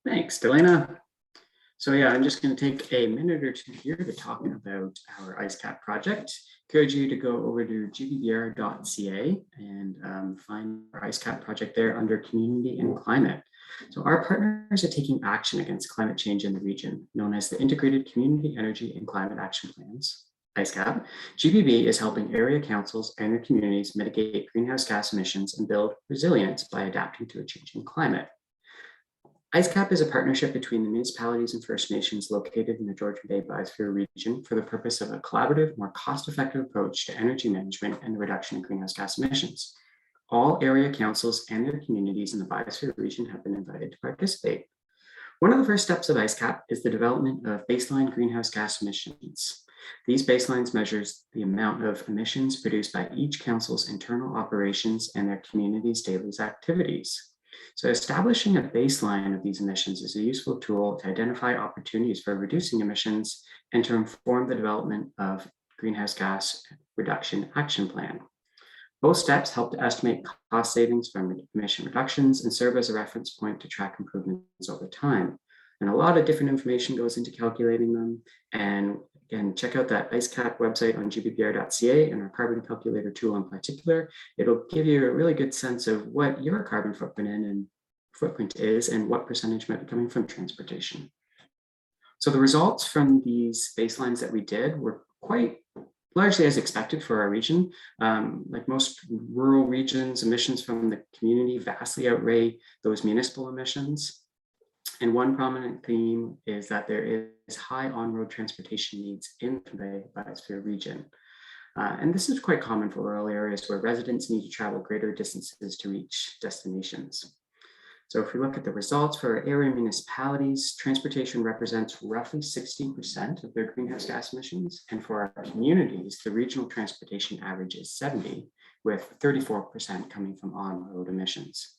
Thanks, Delana. So yeah, I'm just going to take a minute or two here to talk about our IceCap project. Encourage you to go over to gbvr.ca and find our IceCap project there under Community and Climate. So our partners are taking action against climate change in the region, known as the Integrated Community Energy and Climate Action Plans. IceCap, GBV is helping area councils and their communities mitigate greenhouse gas emissions and build resilience by adapting to a changing climate. IceCap is a partnership between the municipalities and First Nations located in the Georgian Bay Biosphere region for the purpose of a collaborative, more cost-effective approach to energy management and the reduction of greenhouse gas emissions. All area councils and their communities in the Biosphere region have been invited to participate. One of the first steps of IceCap is the development of baseline greenhouse gas emissions. These baselines measures the amount of emissions produced by each council's internal operations and their community's daily activities. So establishing a baseline of these emissions is a useful tool to identify opportunities for reducing emissions and to inform the development of greenhouse gas reduction action plan. Both steps help to estimate cost savings from emission reductions and serve as a reference point to track improvements over time. And a lot of different information goes into calculating them. And again, check out that IceCap website on gbpr.ca and our carbon calculator tool in particular. It'll give you a really good sense of what your carbon footprint is and what percentage might be coming from transportation. So the results from these baselines that we did were quite largely as expected for our region. Like most rural regions, emissions from the community vastly outweigh those municipal emissions. And one prominent theme is that there is high on-road transportation needs in the Biosphere region. And this is quite common for rural areas where residents need to travel greater distances to reach destinations. So if we look at the results for our area municipalities, transportation represents roughly 60% of their greenhouse gas emissions. And for our communities, the regional transportation average is 70%, with 34% coming from on-road emissions.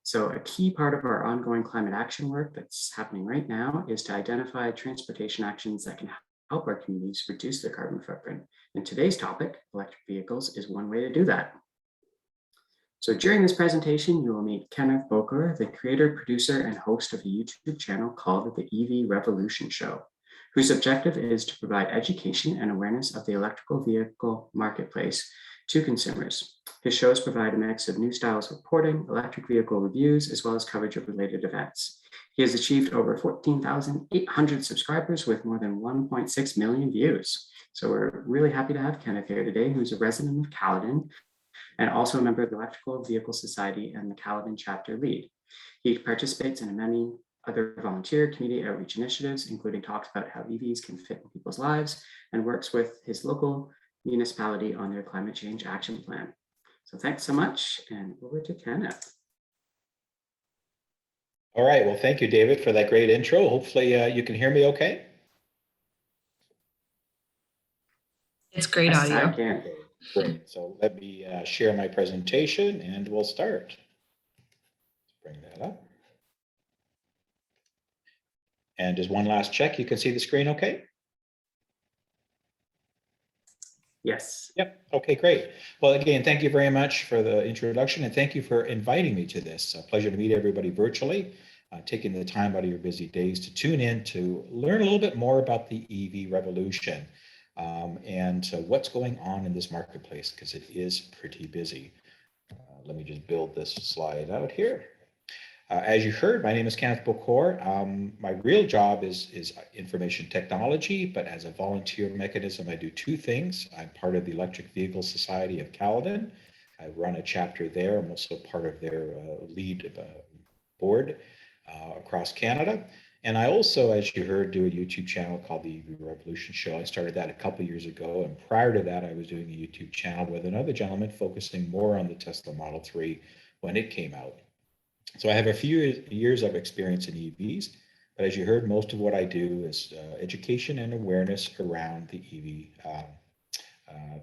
So a key part of our ongoing climate action work that's happening right now is to identify transportation actions that can help our communities reduce their carbon footprint. And today's topic, electric vehicles, is one way to do that. So during this presentation, you will meet Kenneth Bokor, the creator, producer, and host of a YouTube channel called the EV Revolution Show, whose objective is to provide education and awareness of the electrical vehicle marketplace to consumers. His shows provide a mix of new styles of reporting, electric vehicle reviews, as well as coverage of related events. He has achieved over 14,800 subscribers with more than 1.6 million views. So we're really happy to have Kenneth here today, who's a resident of Caledon and also a member of the Electrical Vehicle Society and the Caledon chapter lead. He participates in many other volunteer community outreach initiatives, including talks about how EVs can fit in people's lives, and works with his local municipality on their climate change action plan. So thanks so much, and over to Kenneth. All right, well, thank you, David, for that great intro. Hopefully you can hear me okay. It's great audio. I can. Great, so let me share my presentation and we'll start. Let's bring that up. And just one last check, you can see the screen okay? Yes. Yep, okay, great. Well, again, thank you very much for the introduction and thank you for inviting me to this. A pleasure to meet everybody virtually, taking the time out of your busy days to tune in to learn a little bit more about the EV revolution. And what's going on in this marketplace, because it is pretty busy. Let me just build this slide out here. As you heard, my name is Kenneth Bokor. My real job is information technology, but as a volunteer mechanism, I do two things. I'm part of the Electric Vehicle Society of Caledon. I run a chapter there. I'm also part of their lead board across Canada. And I also, as you heard, do a YouTube channel called the EV Revolution Show. I started that a couple of years ago. And prior to that, I was doing a YouTube channel with another gentleman focusing more on the Tesla Model 3 when it came out. So I have a few years of experience in EVs, but as you heard, most of what I do is education and awareness around the EV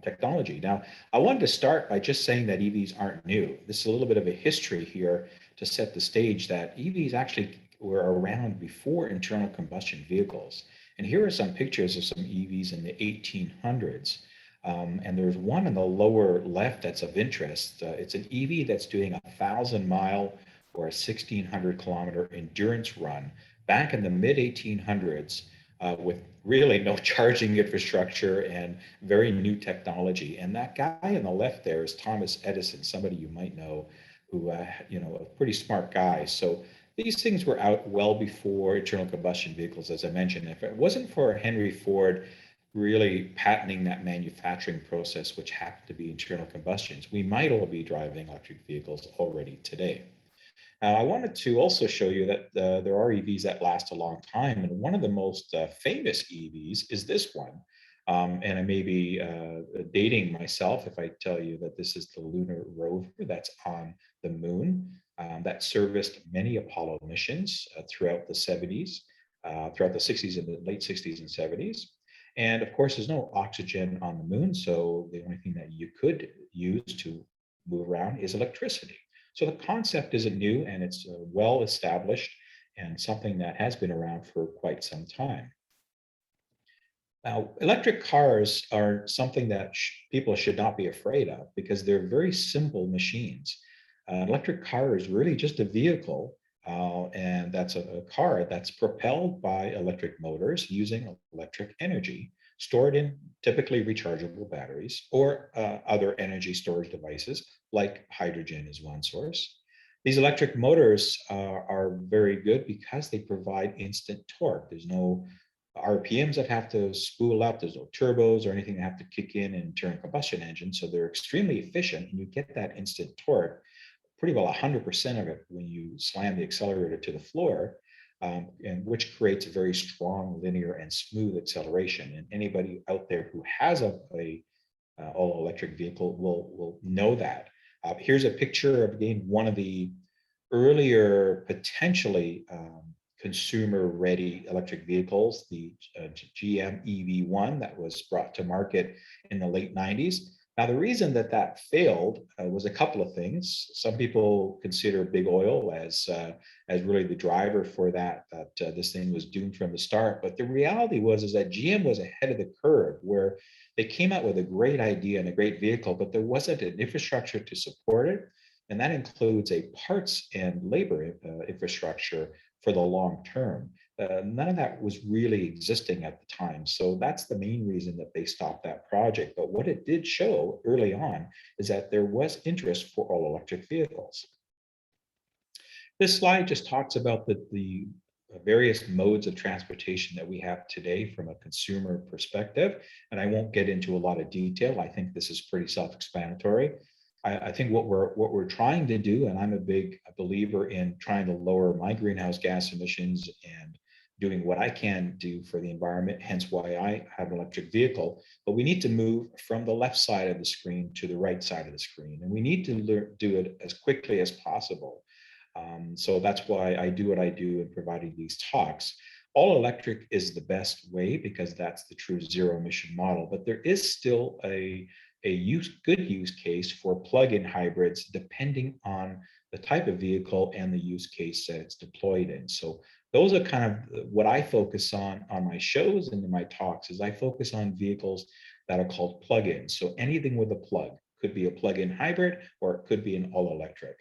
technology. Now, I wanted to start by just saying that EVs aren't new. This is a little bit of a history here to set the stage that EVs actually were around before internal combustion vehicles. And here are some pictures of some EVs in the 1800s. And there's one in the lower left that's of interest. It's an EV that's doing a 1,000-mile for a 1,600-kilometer endurance run back in the mid-1800s with really no charging infrastructure and very new technology. And that guy on the left there is Thomas Edison, somebody you might know, who, a pretty smart guy. So these things were out well before internal combustion vehicles, as I mentioned. If it wasn't for Henry Ford really patenting that manufacturing process, which happened to be internal combustions, we might all be driving electric vehicles already today. Now, I wanted to also show you that there are EVs that last a long time, and one of the most famous EVs is this one. And I may be dating myself if I tell you that this is the lunar rover that's on the moon that serviced many Apollo missions throughout the 70s, throughout the 60s and the late 60s and 70s. And of course, there's no oxygen on the moon, so the only thing that you could use to move around is electricity. So the concept isn't new, and it's well established and something that has been around for quite some time. Now, electric cars are something that people should not be afraid of because they're very simple machines. An electric car is really just a vehicle, and that's a car that's propelled by electric motors using electric energy stored in typically rechargeable batteries or other energy storage devices like hydrogen is one source. These electric motors are very good because they provide instant torque. There's no RPMs that have to spool up, there's no turbos or anything that have to kick in and internal combustion engines. So they're extremely efficient and you get that instant torque, pretty well 100% of it when you slam the accelerator to the floor, and which creates a very strong linear and smooth acceleration. And anybody out there who has a all electric vehicle will know that. Here's a picture of, again, one of the earlier potentially consumer-ready electric vehicles, the GM EV1 that was brought to market in the late 90s. Now, the reason that failed was a couple of things. Some people consider big oil as really the driver for that this thing was doomed from the start. But the reality is that GM was ahead of the curve, where they came out with a great idea and a great vehicle, but there wasn't an infrastructure to support it. And that includes a parts and labor infrastructure for the long term. None of that was really existing at the time. So that's the main reason that they stopped that project. But what it did show early on is that there was interest for all electric vehicles. This slide just talks about the various modes of transportation that we have today from a consumer perspective. And I won't get into a lot of detail. I think this is pretty self-explanatory. I think what we're trying to do, and I'm a big believer in trying to lower my greenhouse gas emissions and doing what I can do for the environment, hence why I have an electric vehicle, but we need to move from the left side of the screen to the right side of the screen. And we need to do it as quickly as possible. So that's why I do what I do in providing these talks. All electric is the best way because that's the true zero emission model, but there is still a good use case for plug-in hybrids depending on the type of vehicle and the use case that it's deployed in. So those are kind of what I focus on my shows and in my talks. Is I focus on vehicles that are called plug-ins. So anything with a plug could be a plug-in hybrid or it could be an all-electric.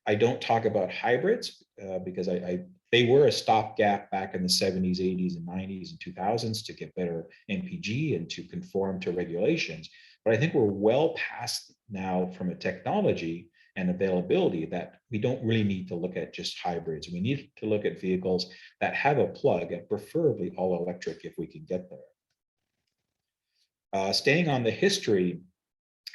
I don't talk about hybrids because they were a stopgap back in the 70s, 80s, and 90s and 2000s to get better MPG and to conform to regulations. But I think we're well past now from a technology and availability that we don't really need to look at just hybrids. We need to look at vehicles that have a plug and preferably all electric if we can get there. Staying on the history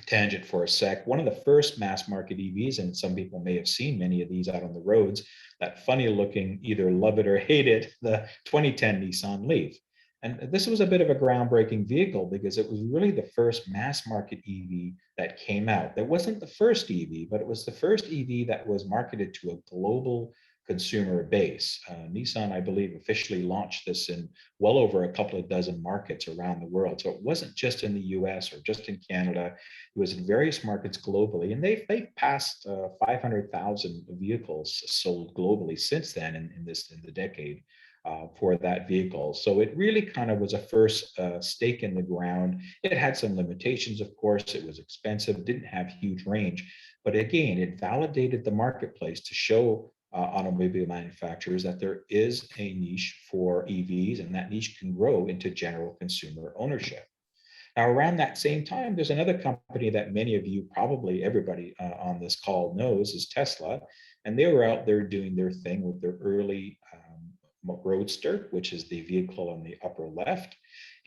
tangent for a sec, one of the first mass market EVs, and some people may have seen many of these out on the roads, that funny looking, either love it or hate it, the 2010 Nissan Leaf. And this was a bit of a groundbreaking vehicle because it was really the first mass market EV that came out. That wasn't the first EV, but it was the first EV that was marketed to a global consumer base. Nissan, I believe, officially launched this in well over a couple of dozen markets around the world. So it wasn't just in the US or just in Canada. It was in various markets globally. And they've passed 500,000 vehicles sold globally since then in the decade. For that vehicle. So it really kind of was a first stake in the ground. It had some limitations, of course. It was expensive, didn't have huge range, but again, it validated the marketplace to show automobile manufacturers that there is a niche for EVs, and that niche can grow into general consumer ownership. Now, around that same time, there's another company that many of you, probably everybody on this call knows, is Tesla. And they were out there doing their thing with their early Roadster, which is the vehicle on the upper left.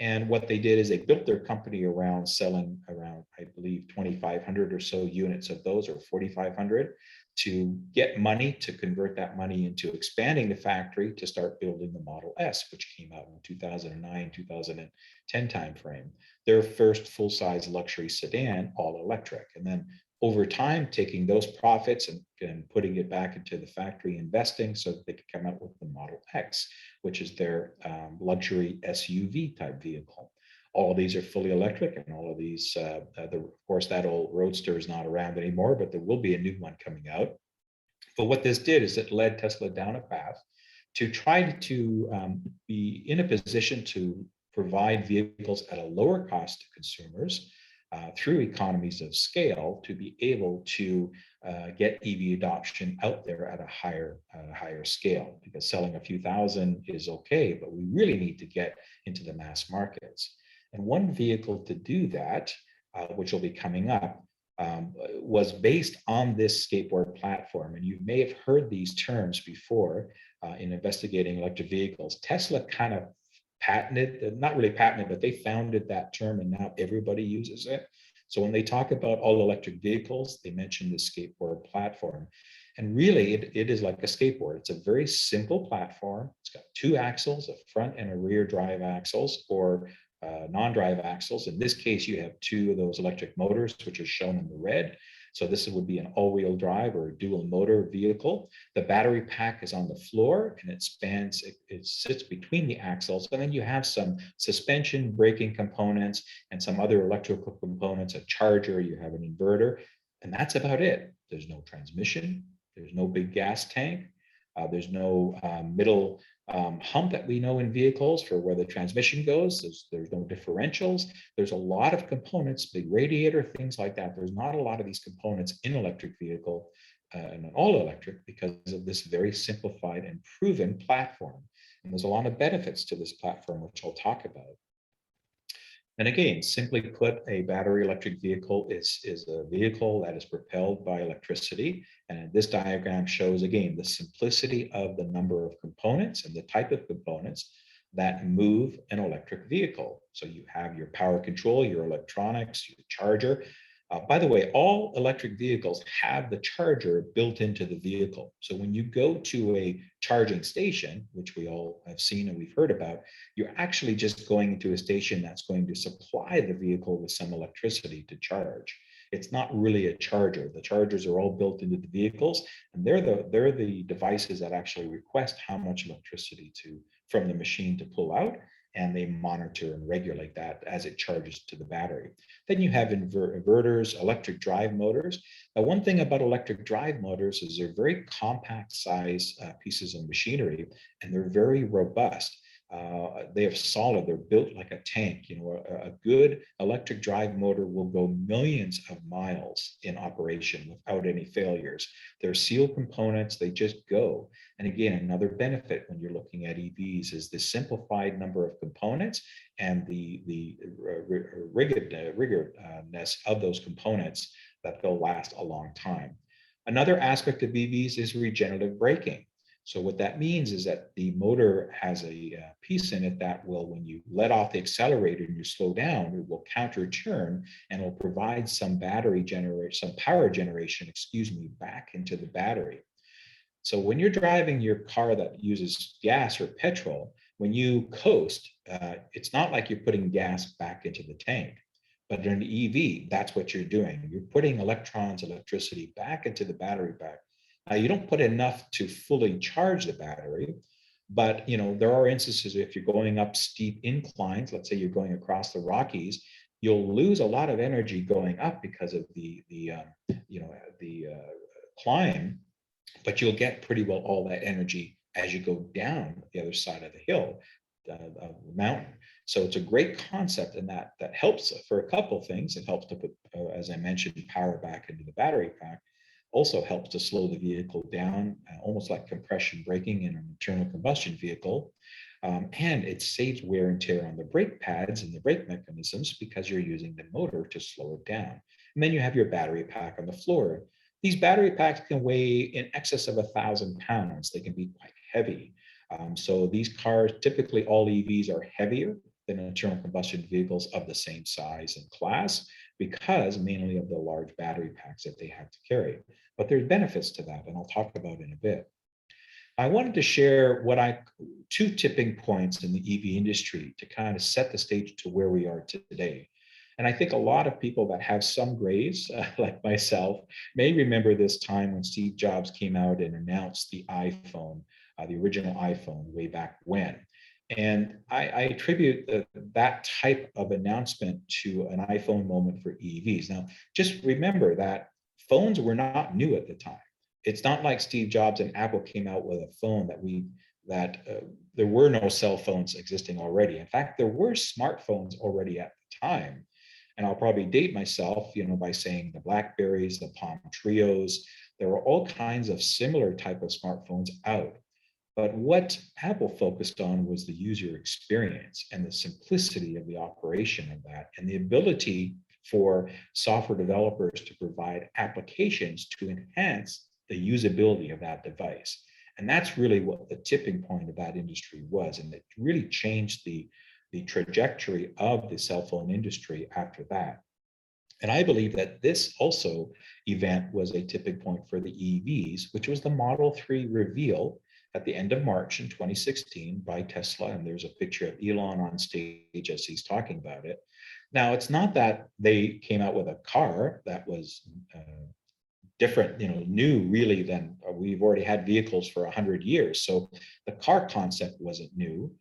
And what they did is they built their company around selling around, I believe, 2,500 or so units of those, or 4,500, to get money, to convert that money into expanding the factory to start building the Model S, which came out in 2009, 2010 timeframe. Their first full-size luxury sedan, all electric. And then over time, taking those profits and putting it back into the factory, investing so that they could come out with the Model X, which is their luxury SUV type vehicle. All of these are fully electric, and all of these, of course, that old Roadster is not around anymore, but there will be a new one coming out. But what this did is it led Tesla down a path to try to be in a position to provide vehicles at a lower cost to consumers through economies of scale, to be able to get EV adoption out there at a higher scale. Because selling a few thousand is okay, but we really need to get into the mass markets. And one vehicle to do that, which will be coming up, was based on this skateboard platform. And you may have heard these terms before in investigating electric vehicles. Tesla kind of patented, not really patented, but they founded that term, and now everybody uses it. So when they talk about all electric vehicles, they mention the skateboard platform. And really, it is like a skateboard. It's a very simple platform. It's got two axles, a front and a rear drive axles, or non-drive axles. In this case, you have two of those electric motors, which are shown in the red. So this would be an all-wheel drive or a dual motor vehicle. The battery pack is on the floor, and it sits between the axles. And then you have some suspension, braking components, and some other electrical components, a charger, you have an inverter, and that's about it. There's no transmission, there's no big gas tank, there's no middle hump that we know in vehicles for where the transmission goes. There's no differentials. There's a lot of components, big radiator, things like that. There's not a lot of these components in electric vehicle and an all electric because of this very simplified and proven platform. And there's a lot of benefits to this platform, which I'll talk about. And again, simply put, a battery electric vehicle is a vehicle that is propelled by electricity. And this diagram shows, again, the simplicity of the number of components and the type of components that move an electric vehicle. So you have your power control, your electronics, your charger. By the way, all electric vehicles have the charger built into the vehicle. So when you go to a charging station, which we all have seen and we've heard about, you're actually just going into a station that's going to supply the vehicle with some electricity to charge. It's not really a charger. The chargers are all built into the vehicles, and they're the devices that actually request how much electricity from the machine to pull out, and they monitor and regulate that as it charges to the battery. Then you have inverters, electric drive motors. Now, one thing about electric drive motors is they're very compact size pieces of machinery, and they're very robust. They are solid, they're built like a tank. You know, a good electric drive motor will go millions of miles in operation without any failures. They're sealed components, they just go. And again, another benefit when you're looking at EVs is the simplified number of components and the rigorousness of those components that they'll last a long time. Another aspect of EVs is regenerative braking. So what that means is that the motor has a piece in it that will, when you let off the accelerator and you slow down, it will counter turn and will provide some power generation, back into the battery. So when you're driving your car that uses gas or petrol, when you coast, it's not like you're putting gas back into the tank. But in an EV, that's what you're doing. You're putting electricity back into the battery pack. You don't put enough to fully charge the battery, but there are instances if you're going up steep inclines, let's say you're going across the Rockies, you'll lose a lot of energy going up because of the climb, but you'll get pretty well all that energy as you go down the other side of the hill, of the mountain. So it's a great concept, and that helps for a couple things. It helps to put, as I mentioned, power back into the battery pack. also helps to slow the vehicle down, almost like compression braking in an internal combustion vehicle. And it saves wear and tear on the brake pads and the brake mechanisms because you're using the motor to slow it down. And then you have your battery pack on the floor. These battery packs can weigh in excess of 1,000 pounds. They can be quite heavy. So these cars, typically all EVs are heavier than internal combustion vehicles of the same size and class because mainly of the large battery packs that they have to carry. But there's benefits to that, and I'll talk about in a bit. I wanted to share two tipping points in the EV industry to kind of set the stage to where we are today. And I think a lot of people that have some grays, like myself, may remember this time when Steve Jobs came out and announced the iPhone, the original iPhone way back when. And I attribute that type of announcement to an iPhone moment for EVs. Now, just remember that phones were not new at the time. It's not like Steve Jobs and Apple came out with a phone there were no cell phones existing already. In fact, there were smartphones already at the time. And I'll probably date myself, by saying the Blackberries, the Palm Trios, there were all kinds of similar type of smartphones out. But what Apple focused on was the user experience and the simplicity of the operation of that and the ability for software developers to provide applications to enhance the usability of that device. And that's really what the tipping point of that industry was. And it really changed the trajectory of the cell phone industry after that. And I believe that this also event was a tipping point for the EVs, which was the Model 3 reveal at the end of March in 2016 by Tesla. And there's a picture of Elon on stage as he's talking about it. Now, it's not that they came out with a car that was different, new really than we've already had vehicles for 100 years. So the car concept wasn't new.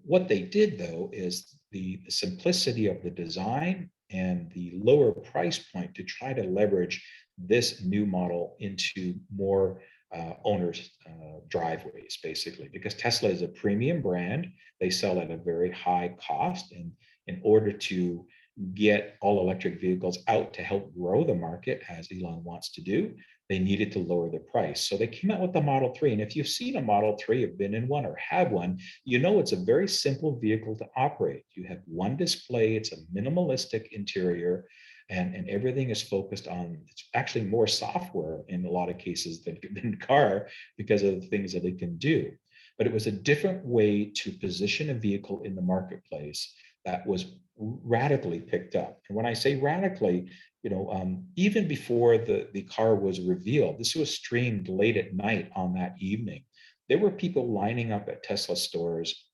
What they did though is the simplicity of the design and the lower price point to try to leverage this new model into more owners' driveways, basically, because Tesla is a premium brand. They sell at a very high cost, and in order to get all electric vehicles out to help grow the market, as Elon wants to do, they needed to lower the price. So they came out with the Model 3. And if you've seen a Model 3, have been in one or have one, it's a very simple vehicle to operate. You have one display, it's a minimalistic interior, and everything is focused on, it's actually more software in a lot of cases than car because of the things that it can do. But it was a different way to position a vehicle in the marketplace that was radically picked up. And when I say radically, even before the car was revealed, this was streamed late at night on that evening. There were people lining up at Tesla stores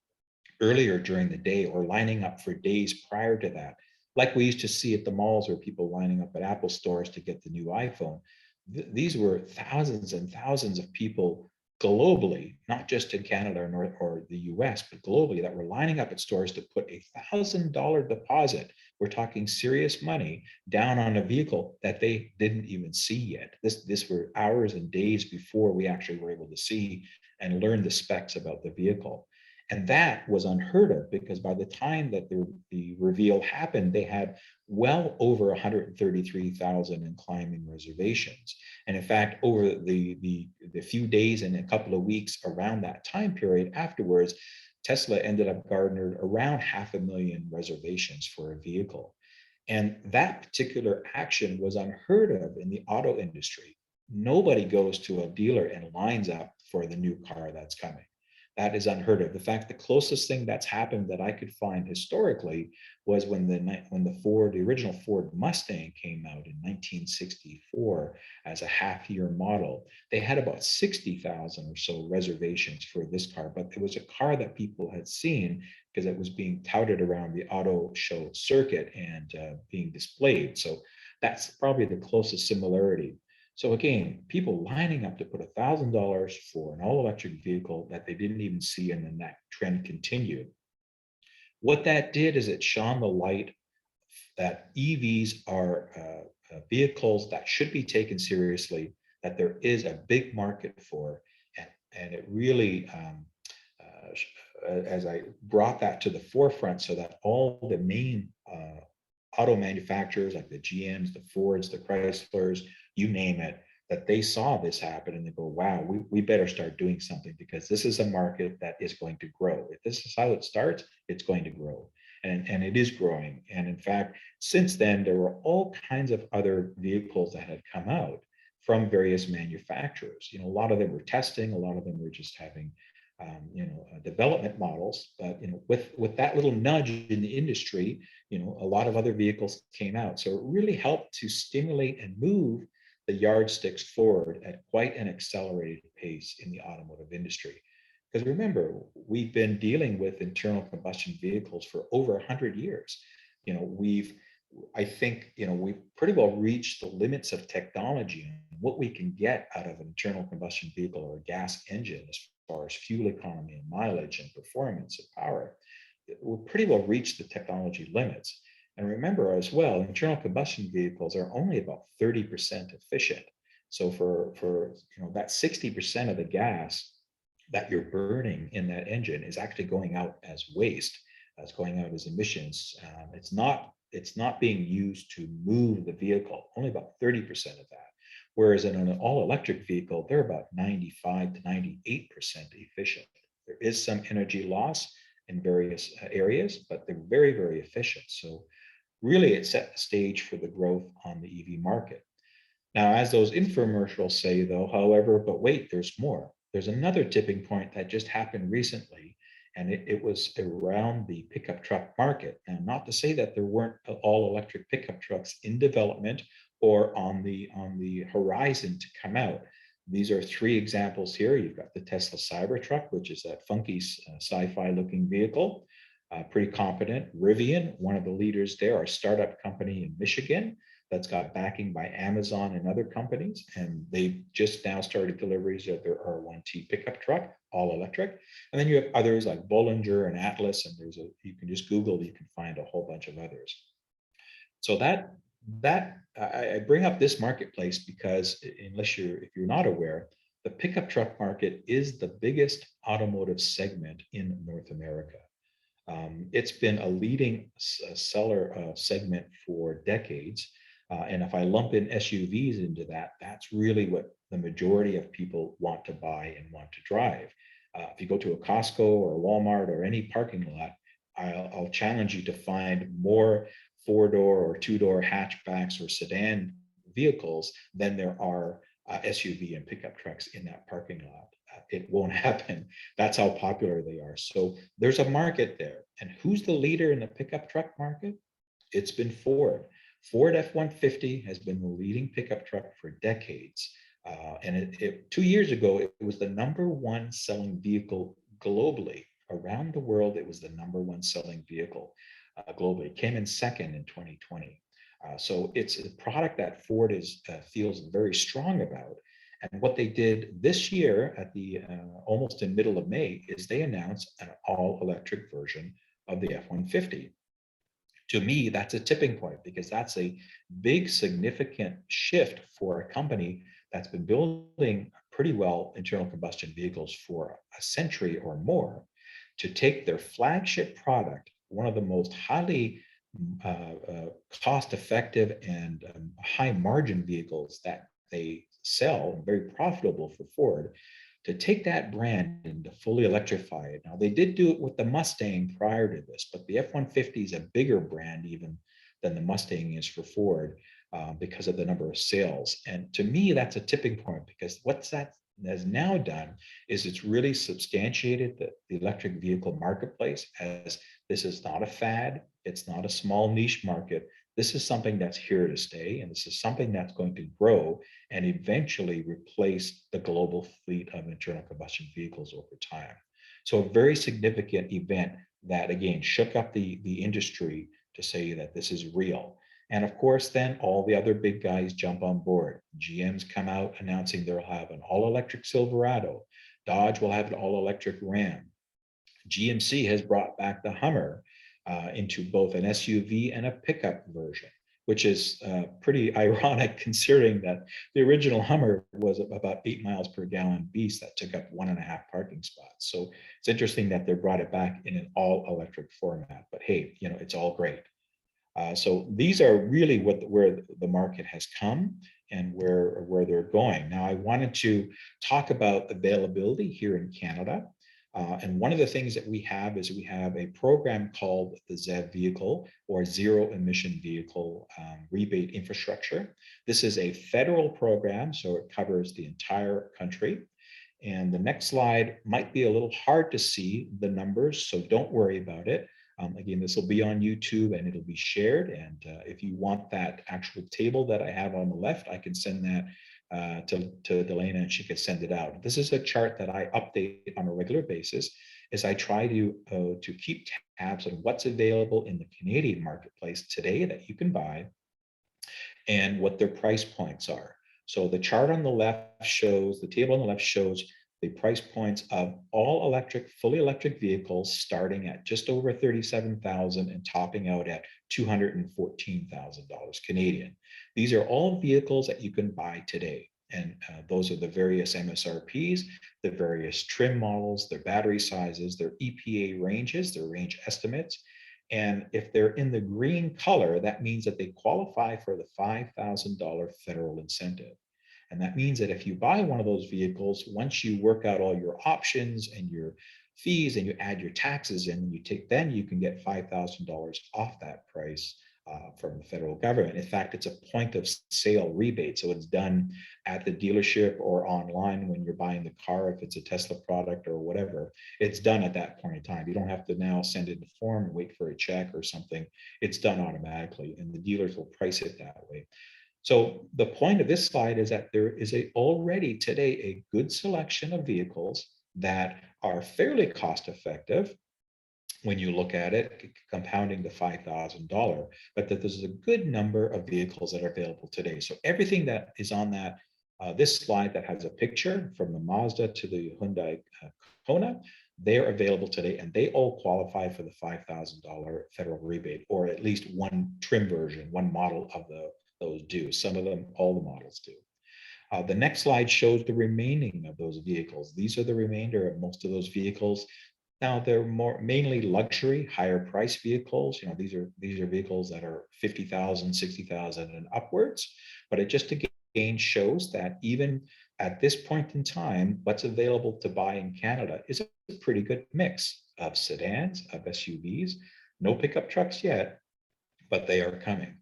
earlier during the day or lining up for days prior to that, like we used to see at the malls where people lining up at Apple stores to get the new iPhone. These were thousands and thousands of people globally, not just in Canada or the US, but globally, that were lining up at stores to put $1,000 deposit. We're talking serious money down on a vehicle that they didn't even see yet. This were hours and days before we actually were able to see and learn the specs about the vehicle. And that was unheard of because by the time that the reveal happened, they had well over 133,000 and climbing reservations. And in fact, over the few days and a couple of weeks around that time period afterwards, Tesla ended up garnered around 500,000 reservations for a vehicle. And that particular action was unheard of in the auto industry. Nobody goes to a dealer and lines up for the new car that's coming. That is unheard of. In fact, the closest thing that's happened that I could find historically was when the original Ford Mustang came out in 1964 as a half-year model. They had about 60,000 or so reservations for this car, but it was a car that people had seen because it was being touted around the auto show circuit and being displayed. So that's probably the closest similarity. So again, people lining up to put $1,000 for an all-electric vehicle that they didn't even see, and then that trend continued. What that did is it shone the light that EVs are vehicles that should be taken seriously, that there is a big market for, and it really, as I brought that to the forefront so that all the main auto manufacturers like the GMs, the Fords, the Chryslers, you name it, that they saw this happen and they go, wow, we better start doing something because this is a market that is going to grow. If this is how it starts, it's going to grow. And it is growing. And in fact, since then, there were all kinds of other vehicles that had come out from various manufacturers. A lot of them were testing, a lot of them were just having development models. But with that little nudge in the industry, a lot of other vehicles came out. So it really helped to stimulate and move the yardsticks forward at quite an accelerated pace in the automotive industry. Because remember, we've been dealing with internal combustion vehicles for over 100 years. I think we've pretty well reached the limits of technology and what we can get out of an internal combustion vehicle or a gas engine as far as fuel economy and mileage and performance and power. We've pretty well reached the technology limits. And remember as well, internal combustion vehicles are only about 30% efficient. So for that 60% of the gas that you're burning in that engine is actually going out as waste. It's going out as emissions. It's not being used to move the vehicle, only about 30% of that. Whereas in an all-electric vehicle, they're about 95 to 98% efficient. There is some energy loss in various areas, but they're very, very efficient. So really it set the stage for the growth on the EV market. Now, as those infomercials say though, however, but wait, there's more. There's another tipping point that just happened recently, and it was around the pickup truck market. And not to say that there weren't all electric pickup trucks in development or on the horizon to come out. These are three examples here. You've got the Tesla Cybertruck, which is that funky sci-fi looking vehicle, pretty competent. Rivian, one of the leaders there, our startup company in Michigan, that's got backing by Amazon and other companies. And they've just now started deliveries of their R1T pickup truck, all electric. And then you have others like Bollinger and Atlas, and you can just Google, you can find a whole bunch of others. So I bring up this marketplace because if you're not aware, the pickup truck market is the biggest automotive segment in North America. It's been a leading seller segment for decades. And if I lump in SUVs into that, that's really what the majority of people want to buy and want to drive. If you go to a Costco or a Walmart or any parking lot, I'll challenge you to find more four-door or two-door hatchbacks or sedan vehicles than there are SUV and pickup trucks in that parking lot. It won't happen. That's how popular they are. So there's a market there. And who's the leader in the pickup truck market? It's been Ford. Ford F-150 has been the leading pickup truck for decades. And 2 years ago, it was the #1 selling vehicle globally. Around the world, it was the #1 selling vehicle globally. It came in second in 2020. So it's a product that Ford feels very strong about. And what they did this year at the almost in middle of May is they announced an all-electric version of the F-150. To me, that's a tipping point because that's a big, significant shift for a company that's been building pretty well internal combustion vehicles for a century or more, to take their flagship product, one of the most highly cost-effective and high-margin vehicles that they sell, very profitable for Ford, to take that brand and to fully electrify it. Now, they did do it with the Mustang prior to this, but the F-150 is a bigger brand even than the Mustang is for Ford because of the number of sales. And to me, that's a tipping point because what that has now done is it's really substantiated the electric vehicle marketplace as this is not a fad. It's not a small niche market. This is something that's here to stay, and this is something that's going to grow and eventually replace the global fleet of internal combustion vehicles over time. So a very significant event that, again, shook up the industry to say that this is real. And of course, then all the other big guys jump on board. GM's come out announcing they'll have an all-electric Silverado. Dodge will have an all-electric Ram. GMC has brought back the Hummer into both an SUV and a pickup version, which is pretty ironic considering that the original Hummer was about 8 miles per gallon beast that took up 1.5 parking spots. So it's interesting that they brought it back in an all-electric format. But hey, it's all great. So these are really where the market has come. and where they're going. Now, I wanted to talk about availability here in Canada. And one of the things that we have is we have a program called the ZEB Vehicle, or Zero Emission Vehicle Rebate Infrastructure. This is a federal program, so it covers the entire country. And the next slide might be a little hard to see the numbers, so don't worry about it. Again, this will be on YouTube and it'll be shared. And if you want that actual table that I have on the left, I can send that to Delana and she could send it out. This is a chart that I update on a regular basis as I try to keep tabs on what's available in the Canadian marketplace today that you can buy and what their price points are. So the chart on the left shows, the table on the left shows the price points of all electric, fully electric vehicles starting at just over $37,000 and topping out at $214,000 Canadian. These are all vehicles that you can buy today. And those are the various MSRPs, the various trim models, their battery sizes, their EPA ranges, their range estimates. And if they're in the green color, that means that they qualify for the $5,000 federal incentive. And that means that if you buy one of those vehicles, once you work out all your options and your fees and you add your taxes in, then you can get $5,000 off that price from the federal government. In fact, it's a point of sale rebate. So it's done at the dealership or online when you're buying the car, if it's a Tesla product or whatever, it's done at that point in time. You don't have to now send in a form and wait for a check or something. It's done automatically and the dealers will price it that way. So the point of this slide is that there is already today a good selection of vehicles that are fairly cost effective when you look at it, compounding the $5,000, but that there's a good number of vehicles that are available today. So everything that is on that this slide that has a picture, from the Mazda to the Hyundai Kona, they're available today and they all qualify for the $5,000 federal rebate, or at least one trim version, one model of those do. Some of them, all the models do. The next slide shows the remaining of those vehicles. These are the remainder of most of those vehicles. Now they're mainly luxury, higher price vehicles. You know, these are vehicles that are 50,000, 60,000 and upwards. But it just again shows that even at this point in time, what's available to buy in Canada is a pretty good mix of sedans, of SUVs, no pickup trucks yet, but they are coming.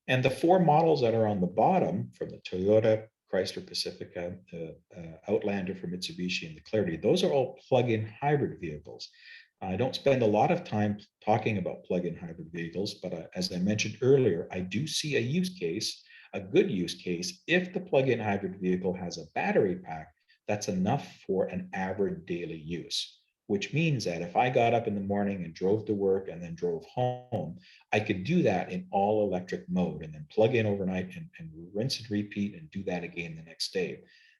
And the four models that are on the bottom, from the Toyota, Chrysler, Pacifica, the Outlander from Mitsubishi, and the Clarity, those are all plug-in hybrid vehicles. I don't spend a lot of time talking about plug-in hybrid vehicles, but as I mentioned earlier, I do see a use case, a good use case, if the plug-in hybrid vehicle has a battery pack that's enough for an average daily use. Which means that if I got up in the morning and drove to work and then drove home, I could do that in all electric mode and then plug in overnight and rinse and repeat and do that again the next day.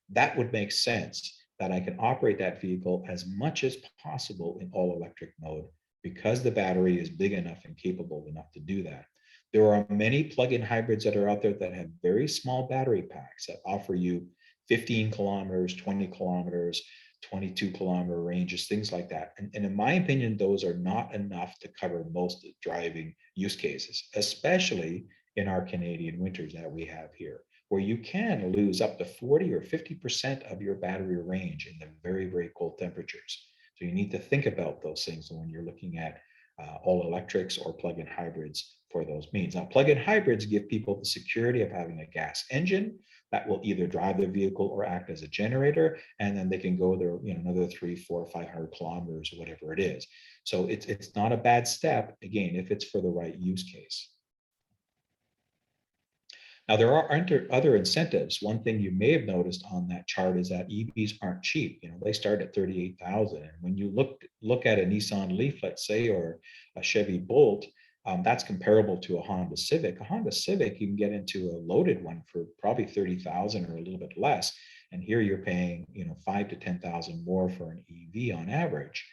That would make sense, that I can operate that vehicle as much as possible in all electric mode because the battery is big enough and capable enough to do that. There are many plug-in hybrids that are out there that have very small battery packs that offer you 15 kilometers, 20 kilometers, 22-kilometer ranges, things like that. And in my opinion, those are not enough to cover most driving use cases, especially in our Canadian winters that we have here, where you can lose up to 40 or 50% of your battery range in the very, very cold temperatures. So you need to think about those things when you're looking at all electrics or plug-in hybrids for those means. Now, plug-in hybrids give people the security of having a gas engine that will either drive the vehicle or act as a generator, and then they can go there, you know, another 300, 400, 500 kilometers or whatever it is. So it's not a bad step, again, if it's for the right use case. Now, there are other incentives. One thing you may have noticed on that chart is that EVs aren't cheap. You know, they start at 38,000. And when you look at a Nissan Leaf, let's say, or a Chevy Bolt, that's comparable to a Honda Civic. A Honda Civic, you can get into a loaded one for probably 30,000 or a little bit less. And here you're paying, you know, 5,000 to 10,000 more for an EV on average.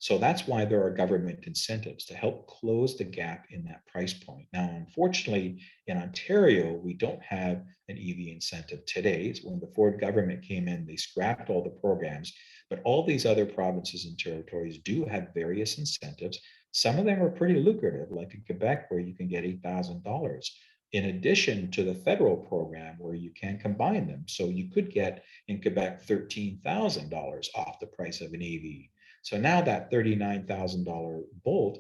So that's why there are government incentives to help close the gap in that price point. Now, unfortunately, in Ontario, we don't have an EV incentive today. When the Ford government came in, they scrapped all the programs, but all these other provinces and territories do have various incentives. Some of them are pretty lucrative, like in Quebec, where you can get $8,000 in addition to the federal program where you can combine them. So you could get in Quebec $13,000 off the price of an EV. So now that $39,000 Bolt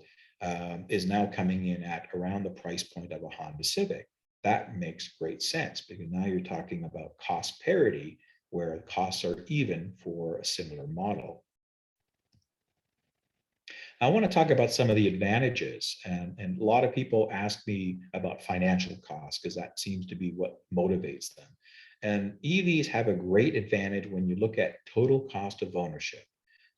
is now coming in at around the price point of a Honda Civic. That makes great sense because now you're talking about cost parity where costs are even for a similar model. I want to talk about some of the advantages, and a lot of people ask me about financial costs because that seems to be what motivates them. And EVs have a great advantage when you look at total cost of ownership.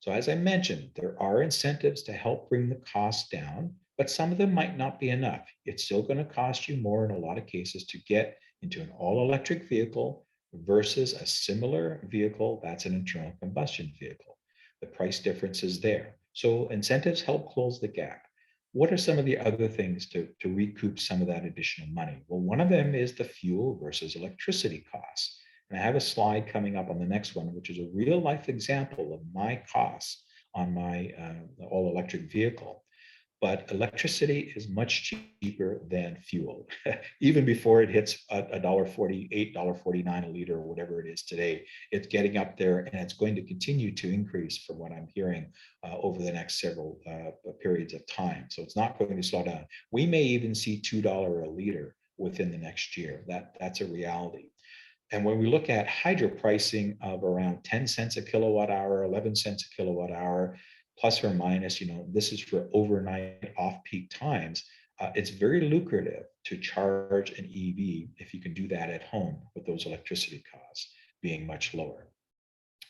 So as I mentioned, there are incentives to help bring the costs down, but some of them might not be enough. It's still going to cost you more in a lot of cases to get into an all-electric vehicle versus a similar vehicle that's an internal combustion vehicle. The price difference is there. So incentives help close the gap. What are some of the other things to recoup some of that additional money? Well, one of them is the fuel versus electricity costs. And I have a slide coming up on the next one, which is a real life example of my costs on my all electric vehicle. But electricity is much cheaper than fuel, even before it hits $1.48, $1.49 a liter, or whatever it is today. It's getting up there, and it's going to continue to increase from what I'm hearing over the next several periods of time. So it's not going to slow down. We may even see $2 a liter within the next year. That's a reality. And when we look at hydro pricing of around 10 cents a kilowatt hour, 11 cents a kilowatt hour, plus or minus, this is for overnight off-peak times. It's very lucrative to charge an EV if you can do that at home with those electricity costs being much lower.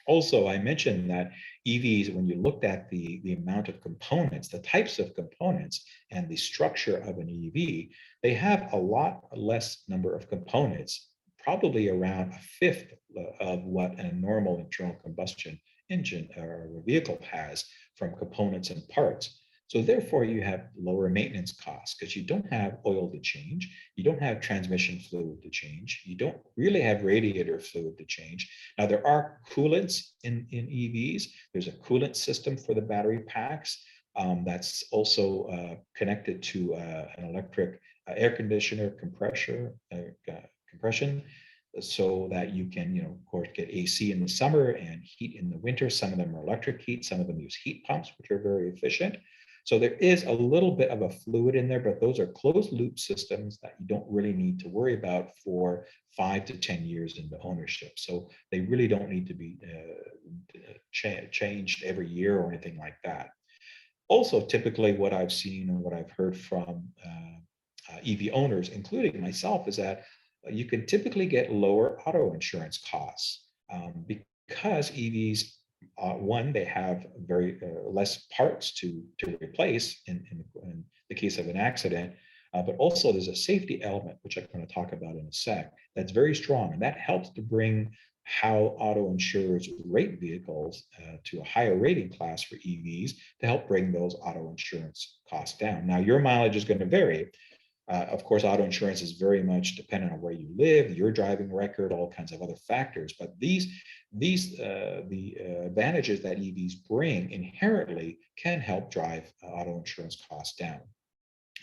Also, I mentioned that EVs, when you looked at the amount of components, the types of components, and the structure of an EV, they have a lot less number of components, probably around a fifth of what a normal internal combustion engine or vehicle has from components and parts. So therefore you have lower maintenance costs because you don't have oil to change, you don't have transmission fluid to change, you don't really have radiator fluid to change. Now there are coolants in EVs. There's a coolant system for the battery packs that's also connected to an electric air conditioner compression so that you can, of course, get AC in the summer and heat in the winter. Some of them are electric heat, some of them use heat pumps, which are very efficient. So there is a little bit of a fluid in there, but those are closed loop systems that you don't really need to worry about for 5 to 10 years into ownership. So they really don't need to be changed every year or anything like that. Also, typically what I've seen and what I've heard from EV owners, including myself, is that you can typically get lower auto insurance costs because EVs, one, they have very less parts to replace in the case of an accident, but also there's a safety element, which I'm going to talk about in a sec, that's very strong. And that helps to bring how auto insurers rate vehicles to a higher rating class for EVs to help bring those auto insurance costs down. Now, your mileage is going to vary. Of course, auto insurance is very much dependent on where you live, your driving record, all kinds of other factors. But the advantages that EVs bring inherently can help drive auto insurance costs down.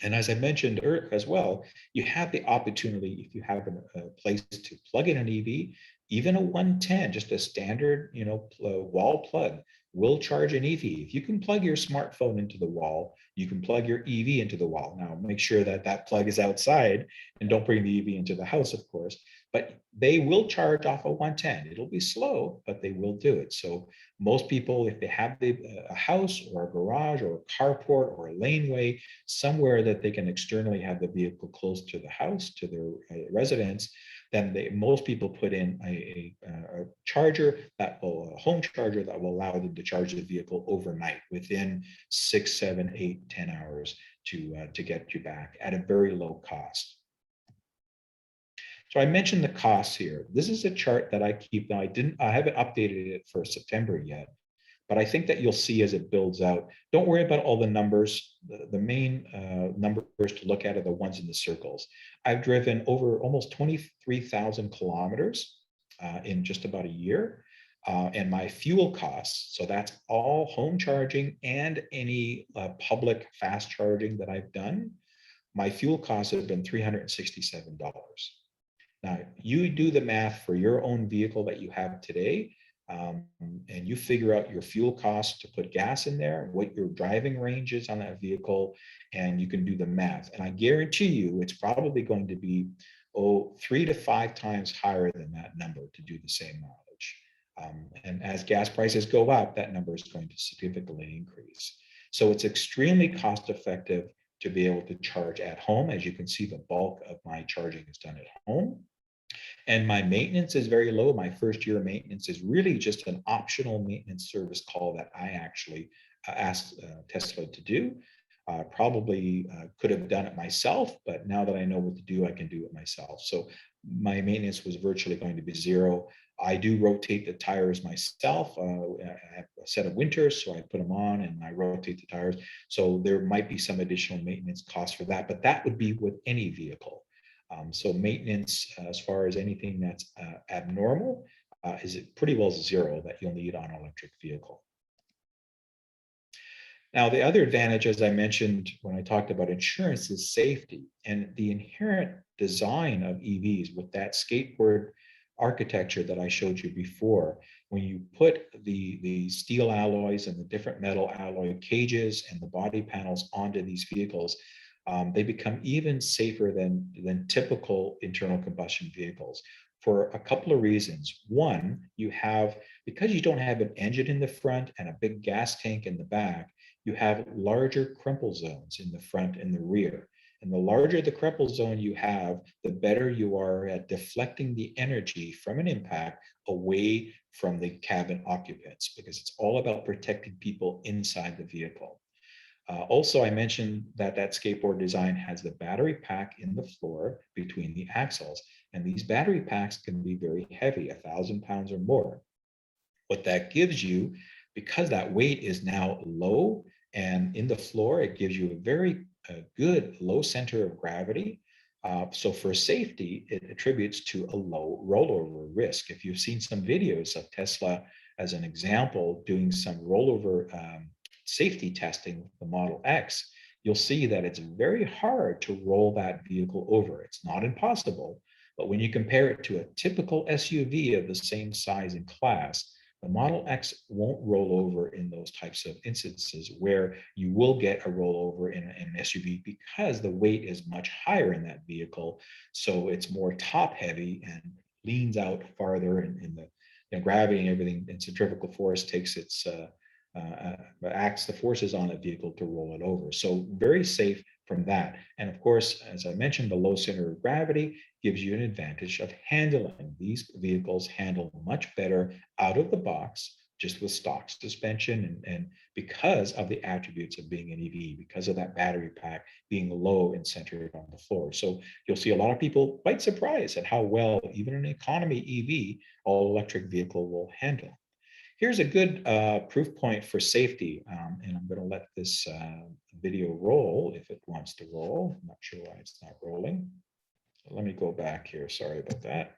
And as I mentioned as well, you have the opportunity, if you have a place to plug in an EV, even a 110, just a standard, wall plug will charge an EV. If you can plug your smartphone into the wall, you can plug your EV into the wall. Now, make sure that that plug is outside and don't bring the EV into the house, of course, but they will charge off a 110. It'll be slow, but they will do it. So most people, if they have a house or a garage or a carport or a laneway, somewhere that they can externally have the vehicle close to the house, to their residence, then most people put in a charger a home charger that will allow them to charge the vehicle overnight within 6, 7, 8, 10 hours to get you back at a very low cost. So I mentioned the costs here. This is a chart that I keep. Now I haven't updated it for September yet, but I think that you'll see as it builds out. Don't worry about all the numbers. The main numbers to look at are the ones in the circles. I've driven over almost 23,000 kilometers in just about a year. And my fuel costs, so that's all home charging and any public fast charging that I've done, my fuel costs have been $367. Now, you do the math for your own vehicle that you have today, and you figure out your fuel costs to put gas in there, what your driving range is on that vehicle, and you can do the math. And I guarantee you it's probably going to be, 3 to 5 times higher than that number to do the same mileage. And as gas prices go up, that number is going to significantly increase. So it's extremely cost effective to be able to charge at home. As you can see, the bulk of my charging is done at home. And my maintenance is very low. My first year of maintenance is really just an optional maintenance service call that I actually asked Tesla to do. Probably could have done it myself, but now that I know what to do, I can do it myself. So my maintenance was virtually going to be zero. I do rotate the tires myself. I have a set of winters, so I put them on and I rotate the tires. So there might be some additional maintenance costs for that, but that would be with any vehicle. So maintenance, as far as anything that's abnormal, is pretty well zero that you'll need on an electric vehicle. Now, the other advantage, as I mentioned when I talked about insurance, is safety. And the inherent design of EVs with that skateboard architecture that I showed you before, when you put the steel alloys and the different metal alloy cages and the body panels onto these vehicles, they become even safer than typical internal combustion vehicles for a couple of reasons. One, because you don't have an engine in the front and a big gas tank in the back, you have larger crumple zones in the front and the rear. And the larger the crumple zone you have, the better you are at deflecting the energy from an impact away from the cabin occupants, because it's all about protecting people inside the vehicle. Also, I mentioned that skateboard design has the battery pack in the floor between the axles, and these battery packs can be very heavy, 1,000 pounds or more. What that gives you, because that weight is now low and in the floor, it gives you a very good low center of gravity. So for safety, it attributes to a low rollover risk. If you've seen some videos of Tesla, as an example, doing some rollover safety testing with the Model X, you'll see that it's very hard to roll that vehicle over. It's not impossible, but when you compare it to a typical SUV of the same size and class, the Model X won't roll over in those types of instances where you will get a rollover in an SUV, because the weight is much higher in that vehicle. So it's more top heavy and leans out farther, and the gravity and everything and centrifugal force takes its acts the forces on a vehicle to roll it over. So very safe from that. And of course, as I mentioned, the low center of gravity gives you an advantage of handling. These vehicles handle much better out of the box, just with stock suspension, and because of the attributes of being an EV, because of that battery pack being low and centered on the floor. So you'll see a lot of people quite surprised at how well even an economy EV, all electric vehicle, will handle. Here's a good proof point for safety, and I'm going to let this video roll if it wants to roll. I'm not sure why it's not rolling. So let me go back here. Sorry about that.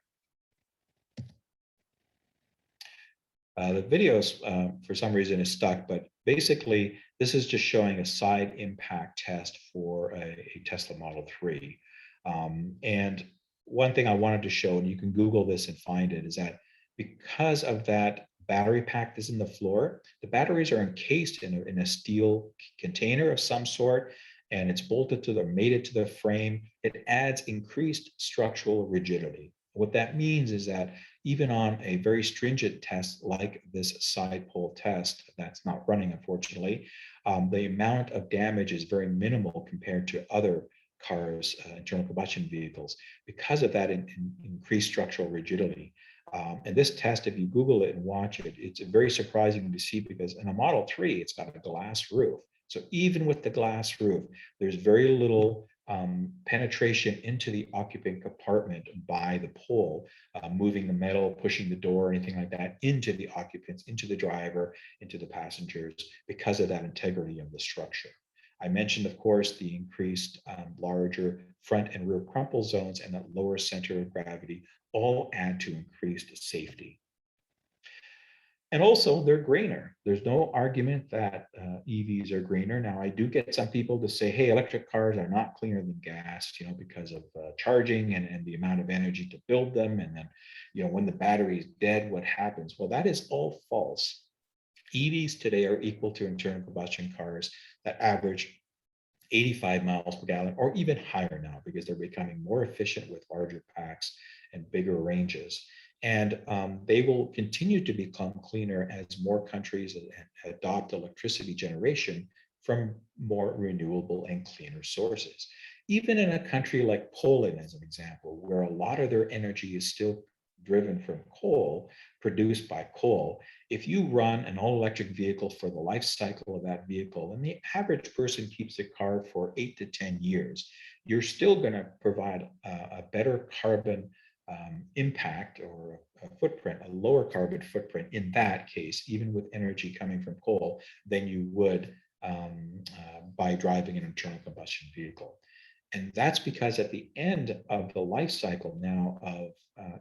The video for some reason is stuck, but basically this is just showing a side impact test for a Tesla Model 3. And one thing I wanted to show, and you can Google this and find it, is that because of that battery pack that's in the floor, the batteries are encased in a steel container of some sort, and it's bolted to mated to the frame. It adds increased structural rigidity. What that means is that even on a very stringent test like this side pole test that's not running, unfortunately, the amount of damage is very minimal compared to other cars, internal combustion vehicles, because of that increased structural rigidity. And this test, if you Google it and watch it, it's very surprising to see, because in a Model 3, it's got a glass roof. So even with the glass roof, there's very little penetration into the occupant compartment by the pole, moving the metal, pushing the door, anything like that, into the occupants, into the driver, into the passengers, because of that integrity of the structure. I mentioned, of course, the increased larger front and rear crumple zones and that lower center of gravity all add to increased safety. And also they're greener. There's no argument that EVs are greener. Now, I do get some people to say, hey, electric cars are not cleaner than gas, because of charging and the amount of energy to build them. And then, when the battery is dead, what happens? Well, that is all false. EVs today are equal to internal combustion cars that average 85 miles per gallon or even higher now, because they're becoming more efficient with larger packs and bigger ranges. And they will continue to become cleaner as more countries adopt electricity generation from more renewable and cleaner sources. Even in a country like Poland, as an example, where a lot of their energy is still driven from coal, produced by coal, if you run an all-electric vehicle for the life cycle of that vehicle, and the average person keeps the car for 8 to 10 years, you're still going to provide a better carbon impact or a footprint, a lower carbon footprint in that case, even with energy coming from coal, than you would by driving an internal combustion vehicle. And that's because at the end of the life cycle now of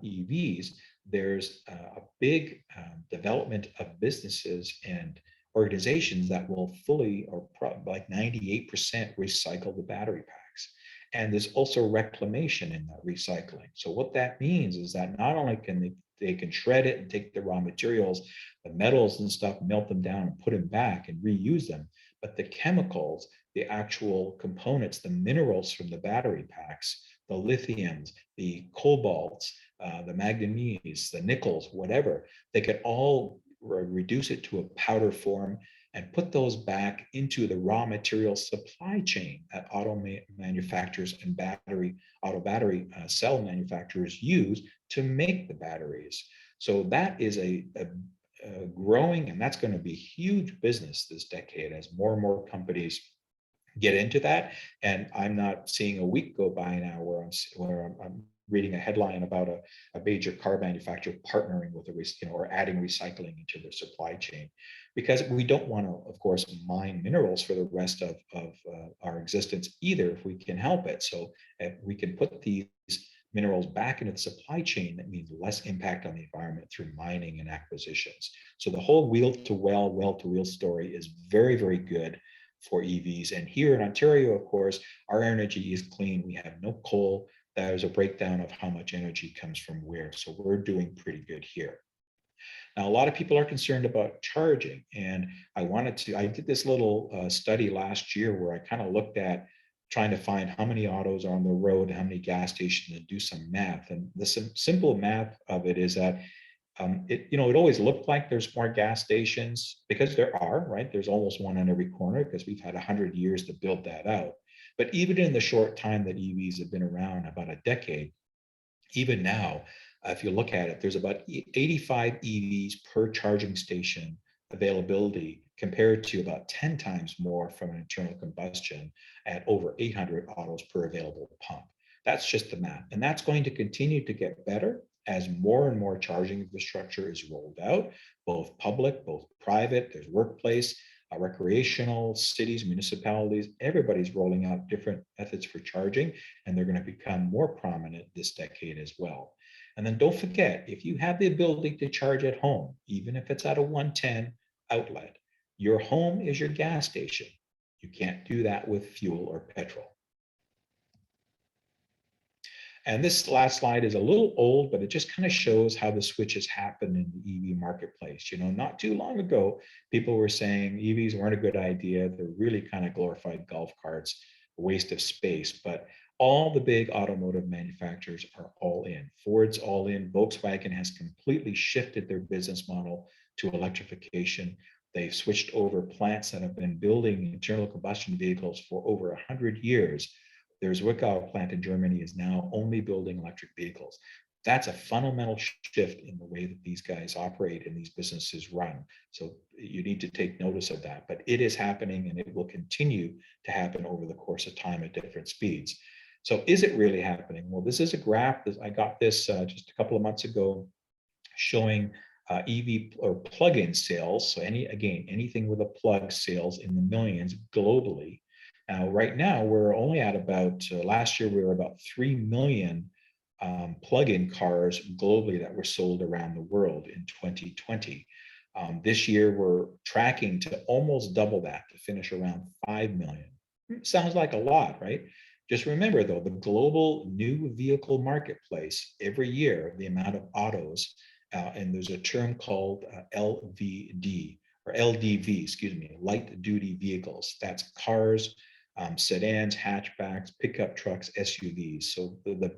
EVs, there's a big development of businesses and organizations that will fully, or like 98%, recycle the battery packs. And there's also reclamation in that recycling. So what that means is that not only can they can shred it and take the raw materials, the metals and stuff, melt them down and put them back and reuse them, but the chemicals, the actual components, the minerals from the battery packs, the lithiums, the cobalts, the manganese, the nickels, whatever, they could all reduce it to a powder form and put those back into the raw material supply chain that auto manufacturers and auto battery cell manufacturers use to make the batteries. So that is a growing, and that's going to be huge business this decade as more and more companies get into that. And I'm not seeing a week go by now where I'm reading a headline about a major car manufacturer partnering with or adding recycling into their supply chain, because we don't want to, of course, mine minerals for the rest of our existence either, if we can help it. So if we can put these minerals back into the supply chain, that means less impact on the environment through mining and acquisitions. So the whole wheel to wheel story is very, very good for EVs. And here in Ontario, of course, our energy is clean. We have no coal. There's a breakdown of how much energy comes from where. So we're doing pretty good here. Now, a lot of people are concerned about charging. And I did this little study last year where I kind of looked at trying to find how many autos are on the road, how many gas stations, and do some math. And the simple math of it is that it always looked like there's more gas stations, because there are, right? There's almost one on every corner, because we've had 100 years to build that out. But even in the short time that EVs have been around, about a decade, even now, if you look at it, there's about 85 EVs per charging station availability, compared to about 10 times more from an internal combustion at over 800 autos per available pump. That's just the math. And that's going to continue to get better as more and more charging infrastructure is rolled out, both public, both private, there's workplace, recreational, cities, municipalities, everybody's rolling out different methods for charging, and they're going to become more prominent this decade as well. And then don't forget, if you have the ability to charge at home, even if it's at a 110 outlet, your home is your gas station. You can't do that with fuel or petrol. And this last slide is a little old, but it just kind of shows how the switch has happened in the EV marketplace. Not too long ago, people were saying EVs weren't a good idea. They're really kind of glorified golf carts, a waste of space. But all the big automotive manufacturers are all in. Ford's all in. Volkswagen has completely shifted their business model to electrification. They've switched over plants that have been building internal combustion vehicles for over 100 years. There's Wickau plant in Germany is now only building electric vehicles. That's a fundamental shift in the way that these guys operate and these businesses run. So you need to take notice of that, but it is happening, and it will continue to happen over the course of time at different speeds. So is it really happening? Well, this is a graph that I got this just a couple of months ago, showing EV or plug-in sales. So anything with a plug sales in the millions globally. Now, right now, we're only at about, last year, we were about 3 million plug-in cars globally that were sold around the world in 2020. This year, we're tracking to almost double that, to finish around 5 million. Sounds like a lot, right? Just remember, though, the global new vehicle marketplace, every year, the amount of autos, and there's a term called LVD, or LDV, excuse me, light duty vehicles. That's cars, sedans, hatchbacks, pickup trucks, SUVs. So the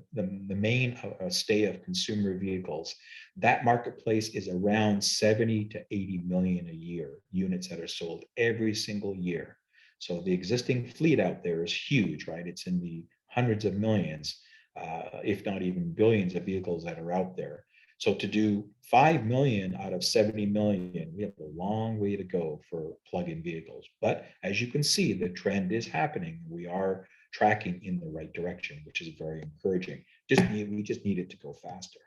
main stay of consumer vehicles, that marketplace is around 70 to 80 million a year, units that are sold every single year. So the existing fleet out there is huge, right? It's in the hundreds of millions, if not even billions of vehicles that are out there. So to do 5 million out of 70 million, we have a long way to go for plug-in vehicles. But as you can see, the trend is happening. We are tracking in the right direction, which is very encouraging. We just need it to go faster.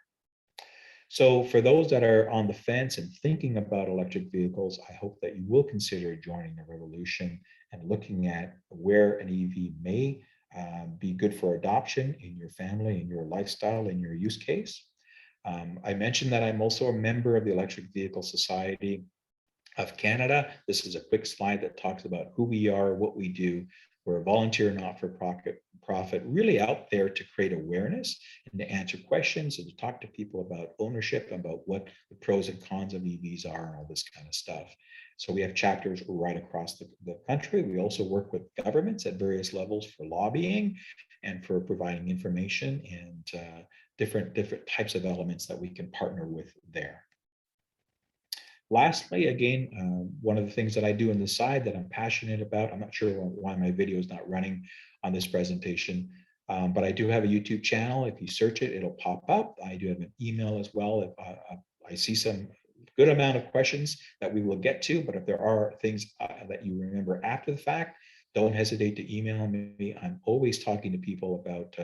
So for those that are on the fence and thinking about electric vehicles, I hope that you will consider joining the revolution and looking at where an EV may be good for adoption in your family, in your lifestyle, in your use case. I mentioned that I'm also a member of the Electric Vehicle Society of Canada. This is a quick slide that talks about who we are, what we do. We're a volunteer not-for-profit, really out there to create awareness and to answer questions and to talk to people about ownership, about what the pros and cons of EVs are and all this kind of stuff. So we have chapters right across the country. We also work with governments at various levels for lobbying and for providing information and different types of elements that we can partner with there. Lastly, again, one of the things that I do on the side that I'm passionate about, I'm not sure why my video is not running on this presentation, but I do have a YouTube channel. If you search it, it'll pop up. I do have an email as well. If I see some good amount of questions that we will get to, but if there are things that you remember after the fact, don't hesitate to email me. I'm always talking to people about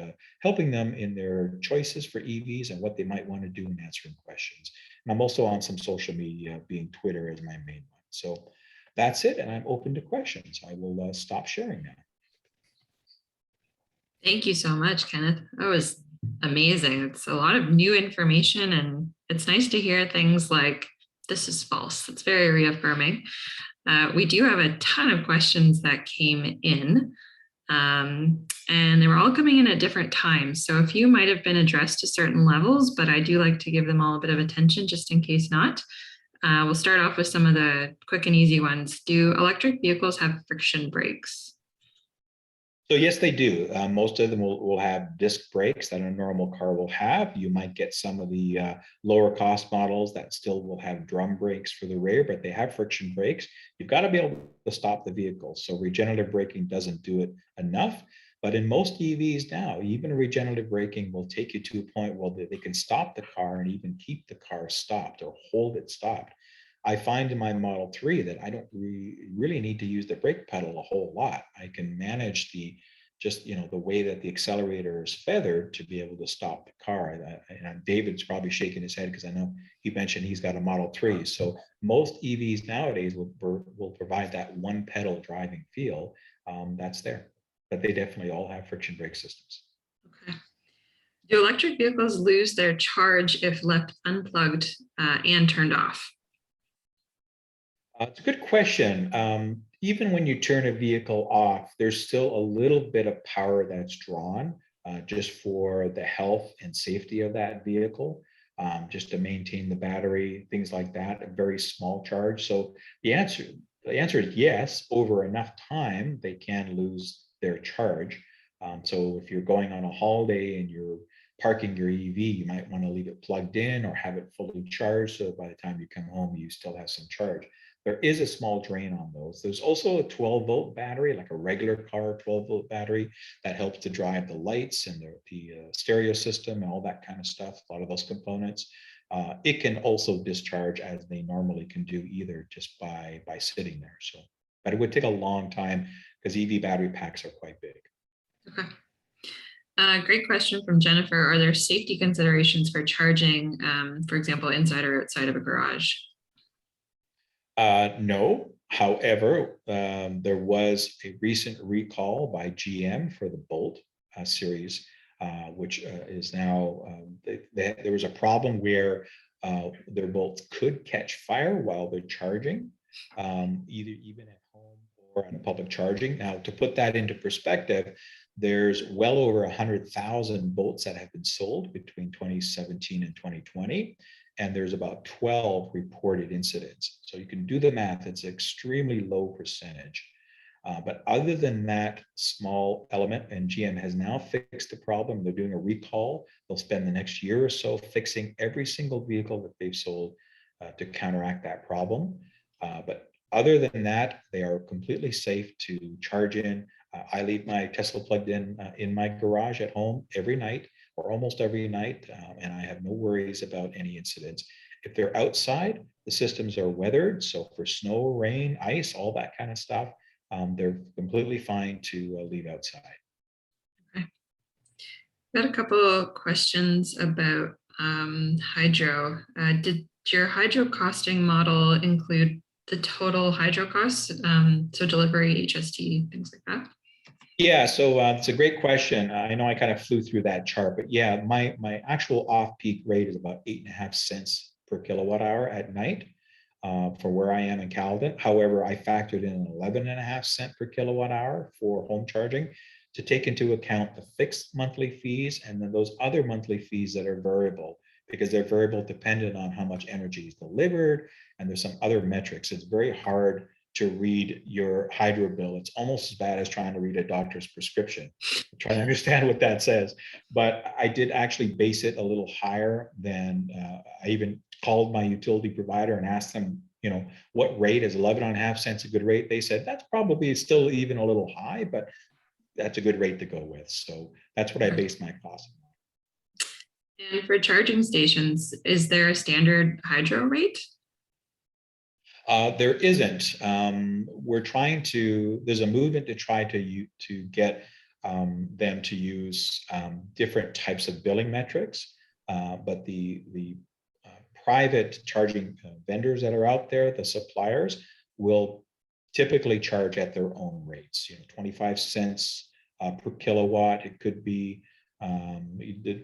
helping them in their choices for EVs and what they might want to do in answering questions. And I'm also on some social media, being Twitter as my main one. So that's it, and I'm open to questions. I will stop sharing now. Thank you so much, Kenneth. That was amazing. It's a lot of new information, and it's nice to hear things like, this is false. It's very reaffirming. We do have a ton of questions that came in, and they were all coming in at different times. So a few might have been addressed to certain levels, but I do like to give them all a bit of attention just in case not. We'll start off with some of the quick and easy ones. Do electric vehicles have friction brakes? So yes, they do. Most of them will have disc brakes that a normal car will have. You might get some of the lower cost models that still will have drum brakes for the rear, but they have friction brakes. You've got to be able to stop the vehicle. So regenerative braking doesn't do it enough. But in most EVs now, even regenerative braking will take you to a point where they can stop the car and even keep the car stopped or hold it stopped. I find in my Model 3 that I don't really need to use the brake pedal a whole lot. I can manage the way that the accelerator is feathered to be able to stop the car. And David's probably shaking his head because I know he mentioned he's got a Model 3. So most EVs nowadays will provide that one pedal driving feel that's there. But they definitely all have friction brake systems. Okay. Do electric vehicles lose their charge if left unplugged and turned off? It's a good question. Even when you turn a vehicle off, there's still a little bit of power that's drawn just for the health and safety of that vehicle, just to maintain the battery, things like that, a very small charge. So the answer is yes, over enough time, they can lose their charge. So if you're going on a holiday and you're parking your EV, you might want to leave it plugged in or have it fully charged. So by the time you come home, you still have some charge. There is a small drain on those. There's also a 12-volt battery, like a regular car 12-volt battery that helps to drive the lights and the stereo system and all that kind of stuff, a lot of those components. It can also discharge as they normally can do, either just by sitting there. So, but it would take a long time because EV battery packs are quite big. Okay. Great question from Jennifer. Are there safety considerations for charging, for example, inside or outside of a garage? No. However, there was a recent recall by GM for the Bolt series, which is now, there was a problem where their bolts could catch fire while they're charging, even at home or on a public charging. Now, to put that into perspective, there's well over 100,000 bolts that have been sold between 2017 and 2020, and there's about 12 reported incidents. So you can do the math, it's an extremely low percentage. But other than that small element, and GM has now fixed the problem, they're doing a recall. They'll spend the next year or so fixing every single vehicle that they've sold to counteract that problem. But other than that, they are completely safe to charge in. I leave my Tesla plugged in my garage at home every night, or almost every night, and I have no worries about any incidents. If they're outside, the systems are weathered, so for snow, rain, ice, all that kind of stuff, they're completely fine to leave outside. Okay. Got a couple of questions about hydro. Did your hydro costing model include the total hydro costs? So delivery, HST, things like that? Yeah, so it's a great question. I know I kind of flew through that chart, but yeah, my actual off-peak rate is about 8.5 cents per kilowatt hour at night for where I am in Caledon. However, I factored in an 11.5 cent per kilowatt hour for home charging to take into account the fixed monthly fees and then those other monthly fees that are variable, because they're variable dependent on how much energy is delivered, and there's some other metrics. It's very hard to read your hydro bill. It's almost as bad as trying to read a doctor's prescription, trying to understand what that says. But I did actually base it a little higher than, I even called my utility provider and asked them, what rate is 11.5 cents a good rate? They said, that's probably still even a little high, but that's a good rate to go with. So that's what I based my cost on. And for charging stations, is there a standard hydro rate? There isn't. There's a movement to try to get them to use different types of billing metrics, but the private charging vendors that are out there, the suppliers, will typically charge at their own rates. 25 cents per kilowatt. It could be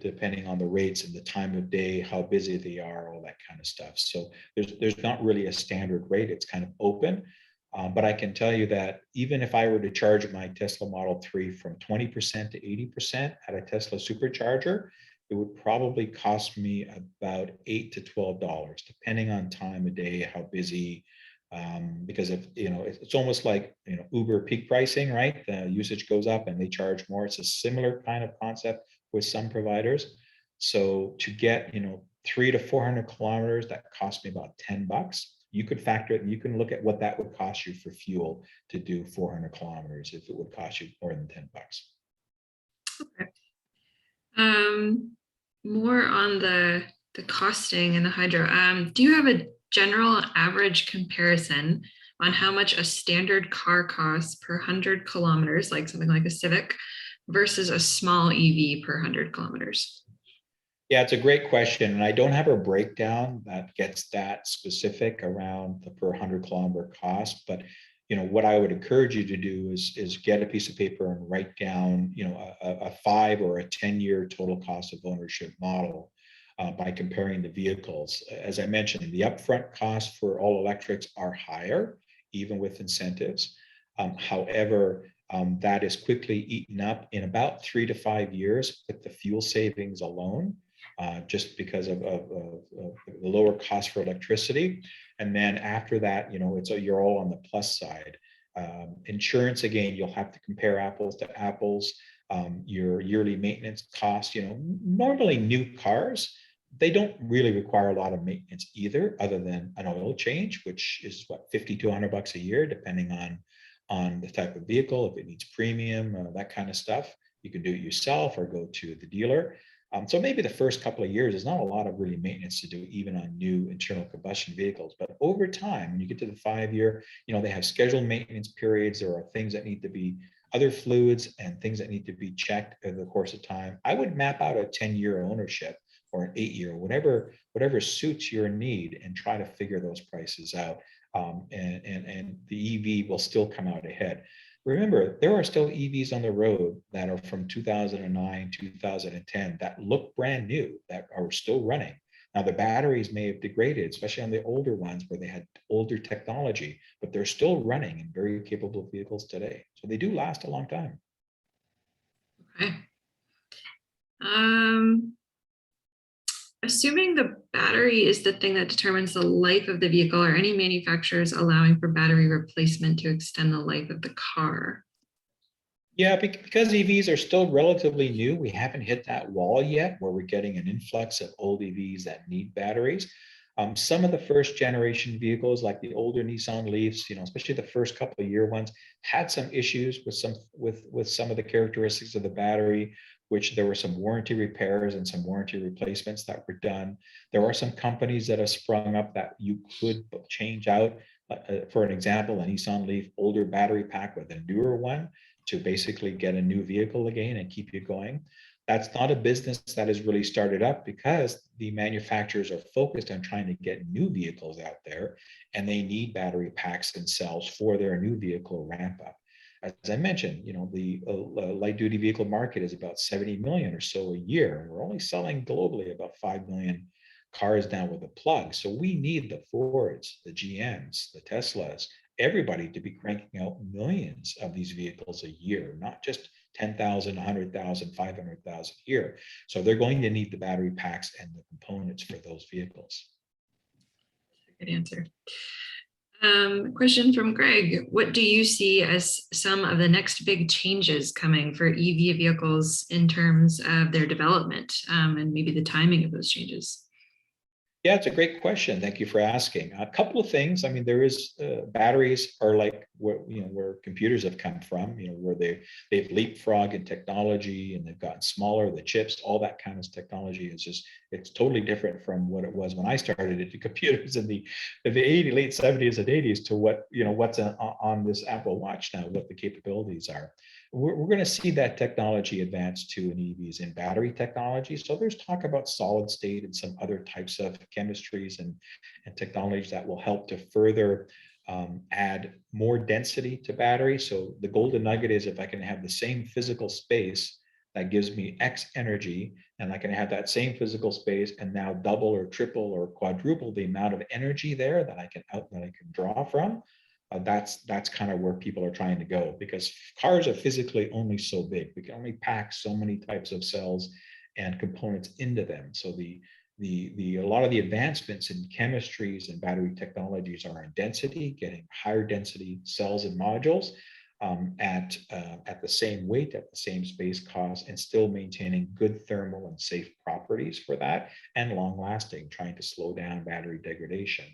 depending on the rates and the time of day, how busy they are, all that kind of stuff. So there's not really a standard rate. It's kind of open. But I can tell you that even if I were to charge my Tesla Model 3 from 20% to 80% at a Tesla supercharger, it would probably cost me about $8 to $12, depending on time of day, how busy. Because it's almost like Uber peak pricing, right? The usage goes up and they charge more. It's a similar kind of concept with some providers. So to get 300 to 400 kilometers, that cost me about $10. You could factor it, and you can look at what that would cost you for fuel to do 400 kilometers if it would cost you more than $10. Okay. More on the costing and the hydro. Do you have a general average comparison on how much a standard car costs per 100 kilometers, like something like a Civic, versus a small EV per 100 kilometers? Yeah, it's a great question. And I don't have a breakdown that gets that specific around the per 100 kilometer cost. But what I would encourage you to do is get a piece of paper and write down a 5 or a 10-year total cost of ownership model by comparing the vehicles. As I mentioned, the upfront costs for all electrics are higher, even with incentives. However, that is quickly eaten up in about 3 to 5 years with the fuel savings alone, just because of the lower cost for electricity. And then after that, you're all on the plus side. Insurance, again, you'll have to compare apples to apples. Your yearly maintenance cost, normally new cars, they don't really require a lot of maintenance either, other than an oil change, which is what, $50 to $100 a year, depending on the type of vehicle. If it needs premium, that kind of stuff, you can do it yourself or go to the dealer. So maybe the first couple of years, there's not a lot of really maintenance to do, even on new internal combustion vehicles. But over time, when you get to the 5-year, they have scheduled maintenance periods. There are things that need to be, other fluids and things that need to be checked over the course of time. I would map out a 10-year ownership or an 8-year, whatever suits your need, and try to figure those prices out. And the EV will still come out ahead. Remember, there are still EVs on the road that are from 2009, 2010 that look brand new, that are still running. Now, the batteries may have degraded, especially on the older ones where they had older technology, but they're still running in very capable vehicles today. So they do last a long time. Okay. Assuming the battery is the thing that determines the life of the vehicle, are any manufacturers allowing for battery replacement to extend the life of the car? Yeah, because EVs are still relatively new, we haven't hit that wall yet where we're getting an influx of old EVs that need batteries. Some of the first generation vehicles, like the older Nissan Leafs, especially the first couple of year ones, had some issues with some of the characteristics of the battery, which there were some warranty repairs and some warranty replacements that were done. There are some companies that have sprung up that you could change out, for an example, a Nissan Leaf older battery pack with a newer one to basically get a new vehicle again and keep you going. That's not a business that has really started up because the manufacturers are focused on trying to get new vehicles out there, and they need battery packs and cells for their new vehicle ramp up. As I mentioned, the light duty vehicle market is about 70 million or so a year. And we're only selling globally about 5 million cars now with a plug. So we need the Fords, the GMs, the Teslas, everybody to be cranking out millions of these vehicles a year, not just 10,000, 100,000, 500,000 a year. So they're going to need the battery packs and the components for those vehicles. Good answer. Question from Greg. What do you see as some of the next big changes coming for EV vehicles in terms of their development and maybe the timing of those changes? Yeah, it's a great question. Thank you for asking. A couple of things. I mean, there is batteries are like where computers have come from. Where they've leapfrogged in technology and they've gotten smaller. The chips, all that kind of technology is it's totally different from what it was when I started into computers in the late 70s and 80s to what's on this Apple Watch now, what the capabilities are. We're going to see that technology advance to in EVs in battery technology. So there's talk about solid state and some other types of chemistries and technologies that will help to further add more density to battery. So the golden nugget is if I can have the same physical space that gives me X energy, and I can have that same physical space and now double or triple or quadruple the amount of energy there that I can draw from. That's kind of where people are trying to go, because cars are physically only so big. We can only pack so many types of cells and components into them. So a lot of the advancements in chemistries and battery technologies are in density, getting higher density cells and modules at the same weight, at the same space cost, and still maintaining good thermal and safe properties for that, and long lasting, trying to slow down battery degradation.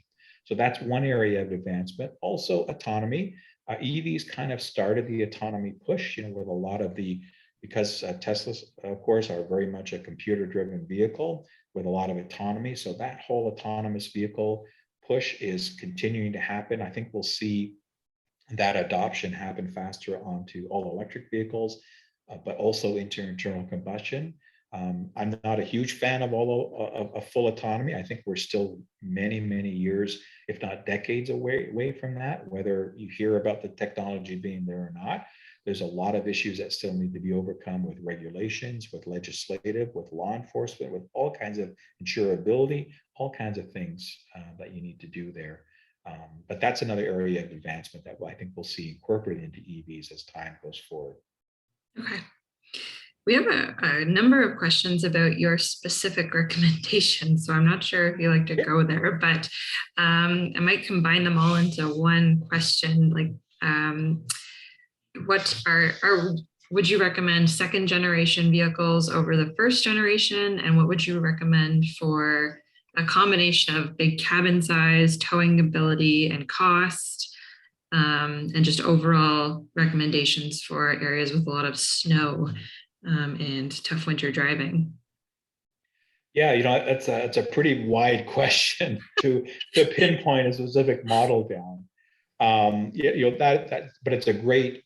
So that's one area of advancement. Also autonomy. EVs kind of started the autonomy push, with a lot of because Teslas, of course, are very much a computer-driven vehicle with a lot of autonomy. So that whole autonomous vehicle push is continuing to happen. I think we'll see that adoption happen faster onto all electric vehicles, but also into internal combustion. I'm not a huge fan of full autonomy. I think we're still many, many years, if not decades away from that, whether you hear about the technology being there or not. There's a lot of issues that still need to be overcome with regulations, with legislative, with law enforcement, with all kinds of insurability, all kinds of things that you need to do there. But that's another area of advancement that I think we'll see incorporated into EVs as time goes forward. Okay. We have a number of questions about your specific recommendations, so I'm not sure if you like to go there, but I might combine them all into one question. Like, would you recommend second generation vehicles over the first generation? And what would you recommend for a combination of big cabin size, towing ability, and cost? And just overall recommendations for areas with a lot of snow and tough winter driving? Yeah, that's a pretty wide question to pinpoint a specific model down. But it's a great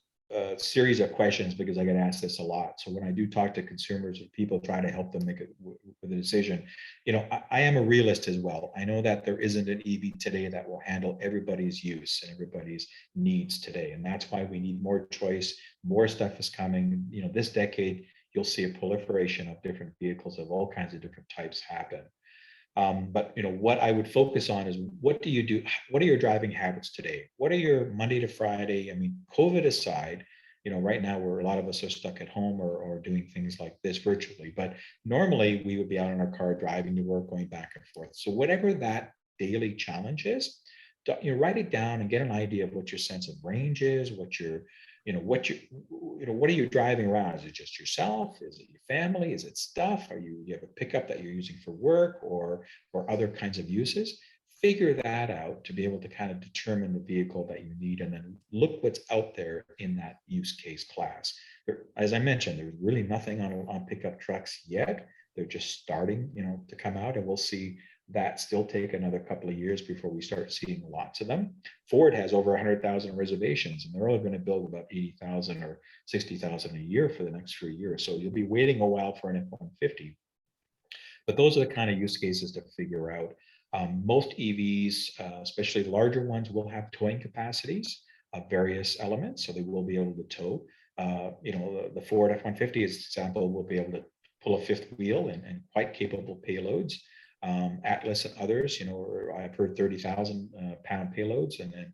series of questions because I get asked this a lot. So when I do talk to consumers, people try to help them make it with a decision. I am a realist as well. I know that there isn't an EV today that will handle everybody's use and everybody's needs today, and that's why we need more choice. More stuff is coming. This decade you'll see a proliferation of different vehicles of all kinds of different types happen. But what I would focus on is what do you do? What are your driving habits today? What are your Monday to Friday? I mean, COVID aside, right now where a lot of us are stuck at home or doing things like this virtually. But normally we would be out in our car driving to work, going back and forth. So whatever that daily challenge is, write it down and get an idea of what your sense of range is, what your what are you driving around? Is it just yourself? Is it your family? Is it stuff? You have a pickup that you're using for work or other kinds of uses? Figure that out to be able to kind of determine the vehicle that you need, and then look what's out there in that use case class. As I mentioned, there's really nothing on pickup trucks yet. They're just starting, to come out, and we'll see that still take another couple of years before we start seeing lots of them. Ford has over 100,000 reservations, and they're only going to build about 80,000 or 60,000 a year for the next 3 years. So you'll be waiting a while for an F-150. But those are the kind of use cases to figure out. Most EVs, especially larger ones, will have towing capacities of various elements, so they will be able to tow. The Ford F-150, as an example, will be able to pull a fifth wheel and quite capable payloads. Atlas and others, I've heard 30,000 pound payloads and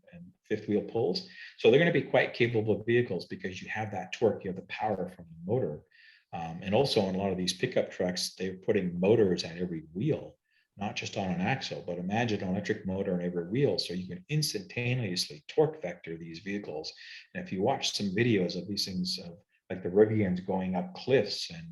fifth wheel pulls. So they're going to be quite capable vehicles because you have that torque, you have the power from the motor. And also on a lot of these pickup trucks, they're putting motors at every wheel, not just on an axle, but imagine an electric motor on every wheel. So you can instantaneously torque vector these vehicles. And if you watch some videos of these things, like the Rivians going up cliffs and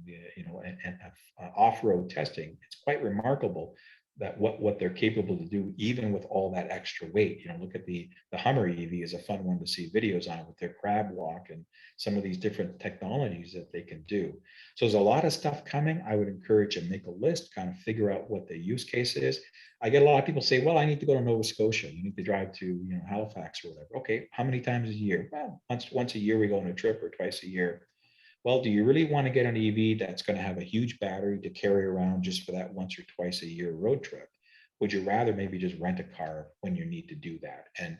off-road testing, it's quite remarkable that what they're capable to do, even with all that extra weight. Look at the Hummer EV is a fun one to see videos on with their crab walk and some of these different technologies that they can do. So there's a lot of stuff coming. I would encourage you to make a list, kind of figure out what the use case is. I get a lot of people say, well, I need to go to Nova Scotia. You need to drive to Halifax or whatever. Okay, how many times a year? Well, once a year we go on a trip, or twice a year. Well, do you really want to get an EV that's going to have a huge battery to carry around just for that once or twice a year road trip? Would you rather maybe just rent a car when you need to do that? And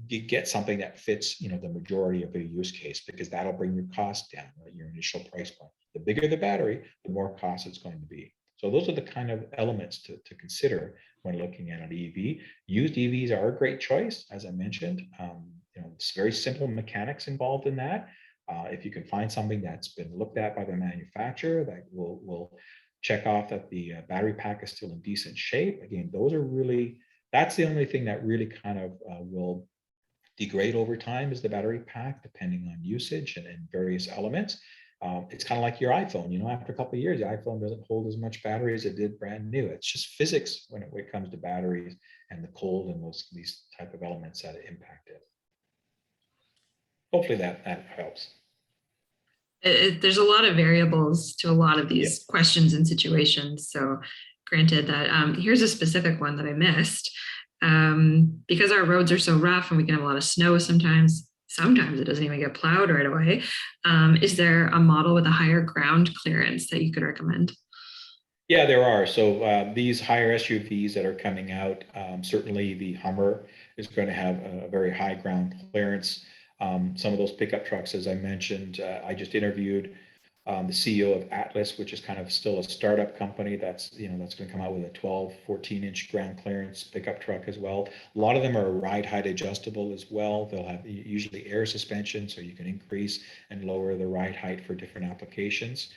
you get something that fits, the majority of your use case, because that'll bring your cost down, right? Your initial price point. The bigger the battery, the more cost it's going to be. So those are the kind of elements to consider when looking at an EV. Used EVs are a great choice, as I mentioned. It's very simple mechanics involved in that. If you can find something that's been looked at by the manufacturer that will check off that the battery pack is still in decent shape. Again, that's the only thing that really kind of will degrade over time, is the battery pack, depending on usage and various elements. It's kind of like your iPhone. After a couple of years, the iPhone doesn't hold as much battery as it did brand new. It's just physics when it comes to batteries and the cold and these type of elements that impact it. Hopefully that helps. There's a lot of variables to a lot of these questions and situations. So granted that here's a specific one that I missed. Because our roads are so rough and we can have a lot of snow sometimes it doesn't even get plowed right away. Is there a model with a higher ground clearance that you could recommend? Yeah, there are. So these higher SUVs that are coming out, certainly the Hummer is going to have a very high ground clearance. Some of those pickup trucks, as I mentioned, I just interviewed the CEO of Atlas, which is kind of still a startup company that's going to come out with a 12, 14-inch ground clearance pickup truck as well. A lot of them are ride height adjustable as well. They'll have usually air suspension, so you can increase and lower the ride height for different applications.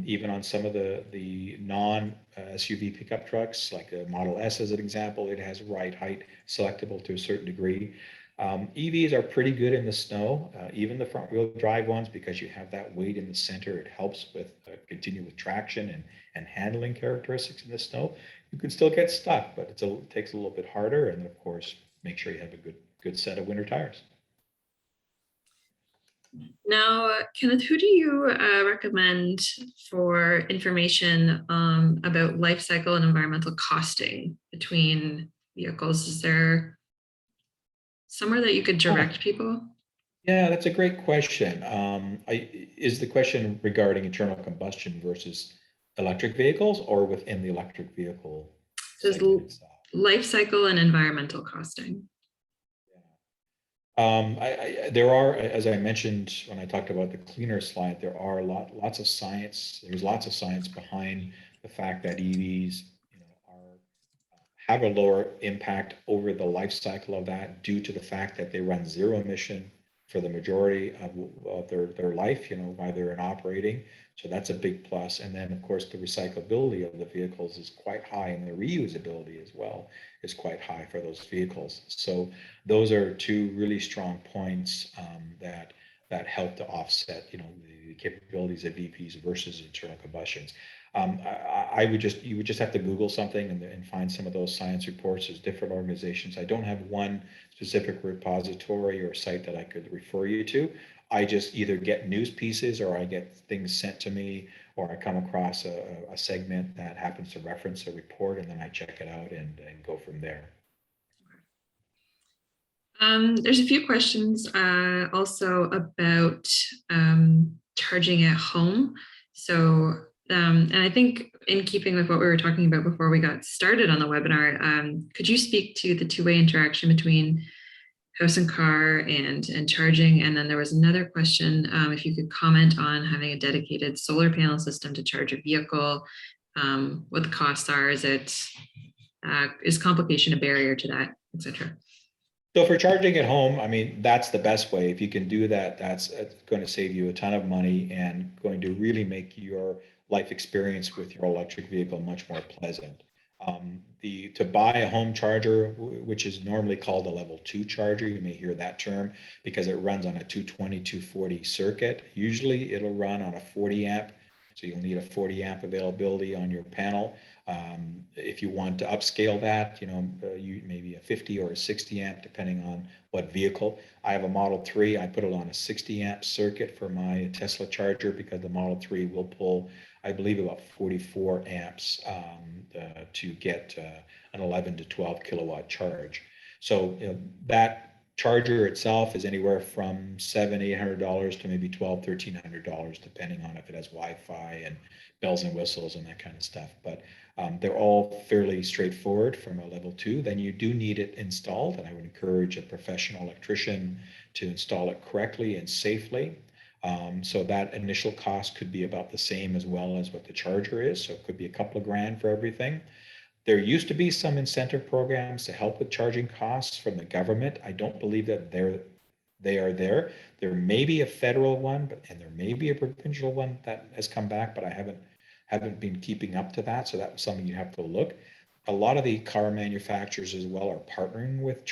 Even on some of the non-SUV pickup trucks, like a Model S as an example, it has ride height selectable to a certain degree. EVs are pretty good in the snow, even the front wheel drive ones, because you have that weight in the center. It helps with continue with traction and handling characteristics in the snow. You can still get stuck, but it takes a little bit harder. And of course, make sure you have a good set of winter tires. Now, Kenneth, who do you recommend for information about life cycle and environmental costing between vehicles? Is there somewhere that you could direct people? Yeah, that's a great question. Is the question regarding internal combustion versus electric vehicles, or within the electric vehicle segment itself? Life cycle and environmental costing. There are, as I mentioned when I talked about the cleaner slide, there are lots of science. There's lots of science behind the fact that EVs, are have a lower impact over the life cycle of that due to the fact that they run zero emission for the majority of their life, while they're in operating. So that's a big plus. And then, of course, the recyclability of the vehicles is quite high, and the reusability as well is quite high for those vehicles. So those are two really strong points that help to offset, the capabilities of VPs versus internal combustions. You would just have to Google something and find some of those science reports. There's different organizations. I don't have one specific repository or site that I could refer you to. I just either get news pieces, or I get things sent to me, or I come across a segment that happens to reference a report, and then I check it out and go from there. There's a few questions also about charging at home. So, and I think in keeping with what we were talking about before we got started on the webinar, could you speak to the two-way interaction between house and car and charging? And then there was another question, if you could comment on having a dedicated solar panel system to charge a vehicle, what the costs are, is complication a barrier to that, etc.? So for charging at home, I mean, that's the best way. If you can do that, that's going to save you a ton of money and going to really make your life experience with your electric vehicle much more pleasant. To buy a home charger, which is normally called a level 2 charger, you may hear that term because it runs on a 220, 240 circuit. Usually it'll run on a 40 amp. So you'll need a 40 amp availability on your panel. If you want to upscale that, you maybe a 50 or a 60 amp, depending on what vehicle. I have a Model 3. I put it on a 60 amp circuit for my Tesla charger because the Model 3 will pull, I believe, about 44 amps to get an 11 to 12 kilowatt charge. So that charger itself is anywhere from $700-800 to maybe $1,200-1,300, depending on if it has Wi-Fi and bells and whistles and that kind of stuff. But they're all fairly straightforward from a level 2. Then you do need it installed, and I would encourage a professional electrician to install it correctly and safely. So that initial cost could be about the same as well as what the charger is. So it could be a couple of grand for everything. There used to be some incentive programs to help with charging costs from the government. I don't believe that they are there. There may be a federal one, and there may be a provincial one that has come back, but I haven't been keeping up to that. So that was something you have to look. A lot of the car manufacturers as well are partnering with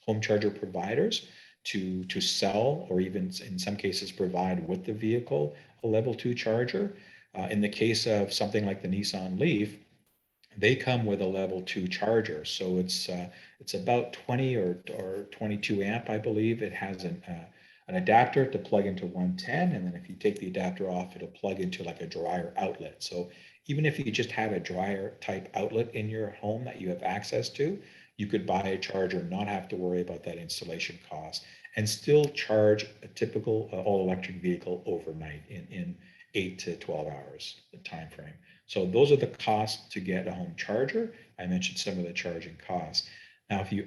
home charger providers to sell, or even in some cases provide with the vehicle a level 2 charger. In the case of something like the Nissan Leaf, they come with a level 2 charger. So it's about 20 or 22 amp, I believe. It has an adapter to plug into 110, and then if you take the adapter off, it'll plug into like a dryer outlet. So even if you just have a dryer type outlet in your home that you have access to, you could buy a charger, not have to worry about that installation cost, and still charge a typical all electric vehicle overnight in 8 to 12 hours, the time frame. So those are the costs to get a home charger. I mentioned some of the charging costs. Now, if you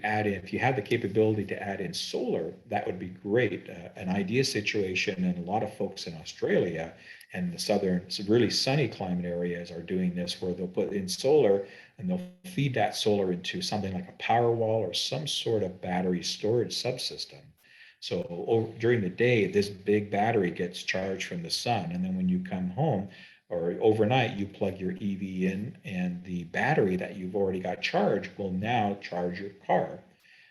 have the capability to add in solar, that would be great. An ideal situation, and a lot of folks in Australia and the southern, really sunny climate areas are doing this, where they'll put in solar and they'll feed that solar into something like a power wall or some sort of battery storage subsystem. So during the day, this big battery gets charged from the sun, and then when you come home, or overnight, you plug your EV in, and the battery that you've already got charged will now charge your car.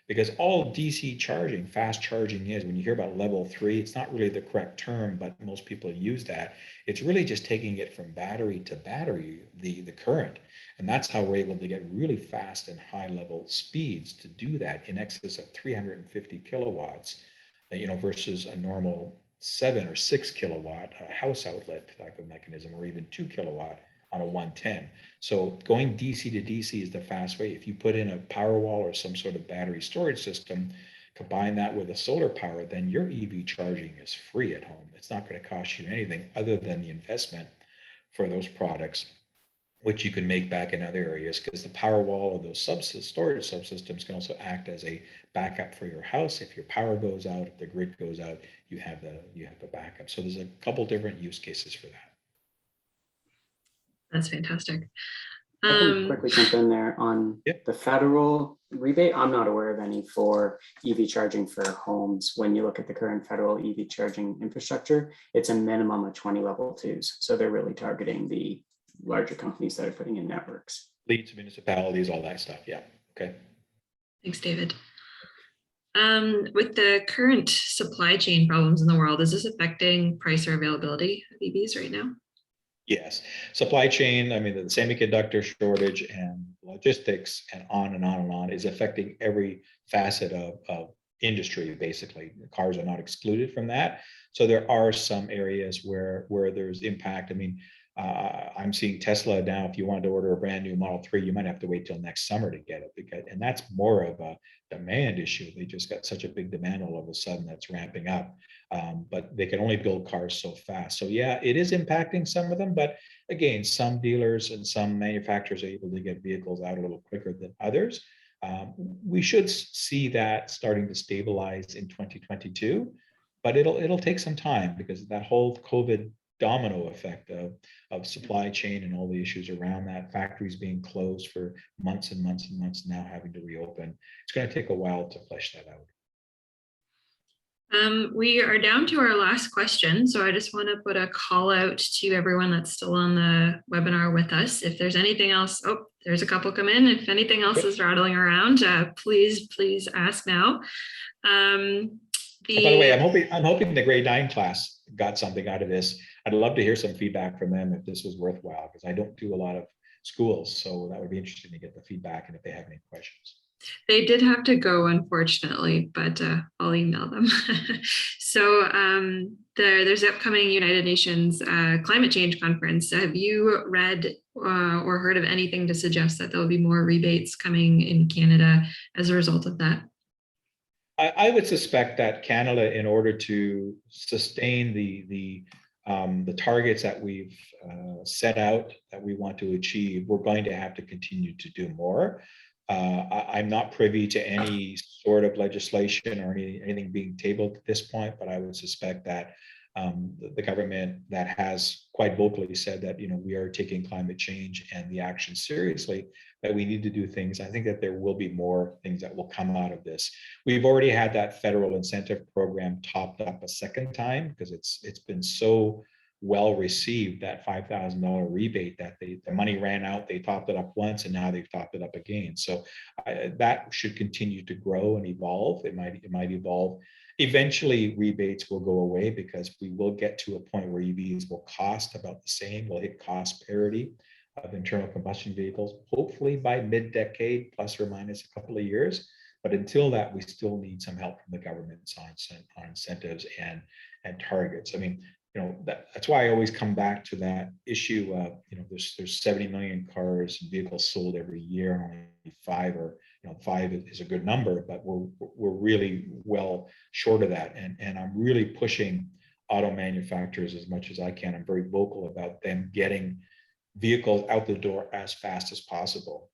Because all DC charging, fast charging is, when you hear about level 3, it's not really the correct term, but most people use that. It's really just taking it from battery to battery, the current. And that's how we're able to get really fast and high level speeds to do that in excess of 350 kilowatts, versus a normal 7 or 6 kilowatt house outlet type of mechanism, or even 2 kilowatt on a 110. So going DC to DC is the fast way. If you put in a power wall or some sort of battery storage system, combine that with a solar power, then your EV charging is free at home. It's not going to cost you anything other than the investment for those products, which you can make back in other areas, because the power wall or those storage subsystems can also act as a backup for your house. If your power goes out, if the grid goes out, you have the backup. So there's a couple different use cases for that. That's fantastic. I can quickly jump in there on the federal rebate. I'm not aware of any for EV charging for homes. When you look at the current federal EV charging infrastructure, it's a minimum of 20 level twos. So they're really targeting the larger companies that are putting in networks. Leads, municipalities, all that stuff. Yeah. Okay. Thanks, David. With the current supply chain problems in the world, is this affecting price or availability of EVs right now? Yes, supply chain, I mean, the semiconductor shortage and logistics and on and on and on is affecting every facet of industry, basically. The cars are not excluded from that. So there are some areas where there's impact. I mean, I'm seeing Tesla now, if you wanted to order a brand new Model 3, you might have to wait till next summer to get it, and that's more of a demand issue. They just got such a big demand all of a sudden that's ramping up. But they can only build cars so fast. So yeah, it is impacting some of them, but again, some dealers and some manufacturers are able to get vehicles out a little quicker than others. We should see that starting to stabilize in 2022, but it'll take some time because that whole COVID domino effect of supply chain and all the issues around that, factories being closed for months and months and months, now having to reopen. It's going to take a while to flesh that out. We are down to our last question, so I just want to put a call out to everyone that's still on the webinar with us. If there's anything else, oh, there's a couple come in. If anything else is rattling around, please ask now. By the way, I'm hoping the grade 9 class got something out of this. I'd love to hear some feedback from them if this was worthwhile, because I don't do a lot of schools, so that would be interesting to get the feedback and if they have any questions. They did have to go, unfortunately, but I'll email them. So there's the upcoming United Nations Climate Change Conference. Have you read or heard of anything to suggest that there'll be more rebates coming in Canada as a result of that? I would suspect that Canada, in order to sustain the targets that we've set out that we want to achieve, we're going to have to continue to do more. I'm not privy to any sort of legislation or anything being tabled at this point, but I would suspect that the government that has quite vocally said that, you know, we are taking climate change and the action seriously, that we need to do things. I think that there will be more things that will come out of this. We've already had that federal incentive program topped up a second time because it's been so well received, that $5,000 rebate, that the money ran out, they topped it up once, and now they've topped it up again. So that should continue to grow and evolve. It might evolve. Eventually, rebates will go away because we will get to a point where EVs will cost about the same. We'll hit cost parity of internal combustion vehicles, hopefully by mid-decade, plus or minus a couple of years. But until that, we still need some help from the governments on incentives and targets. I mean, you know, that's why I always come back to that issue of, you know, there's 70 million cars and vehicles sold every year, and only 5 or, you know, 5 is a good number, but we're really well short of that. And I'm really pushing auto manufacturers as much as I can. I'm very vocal about them getting vehicles out the door as fast as possible.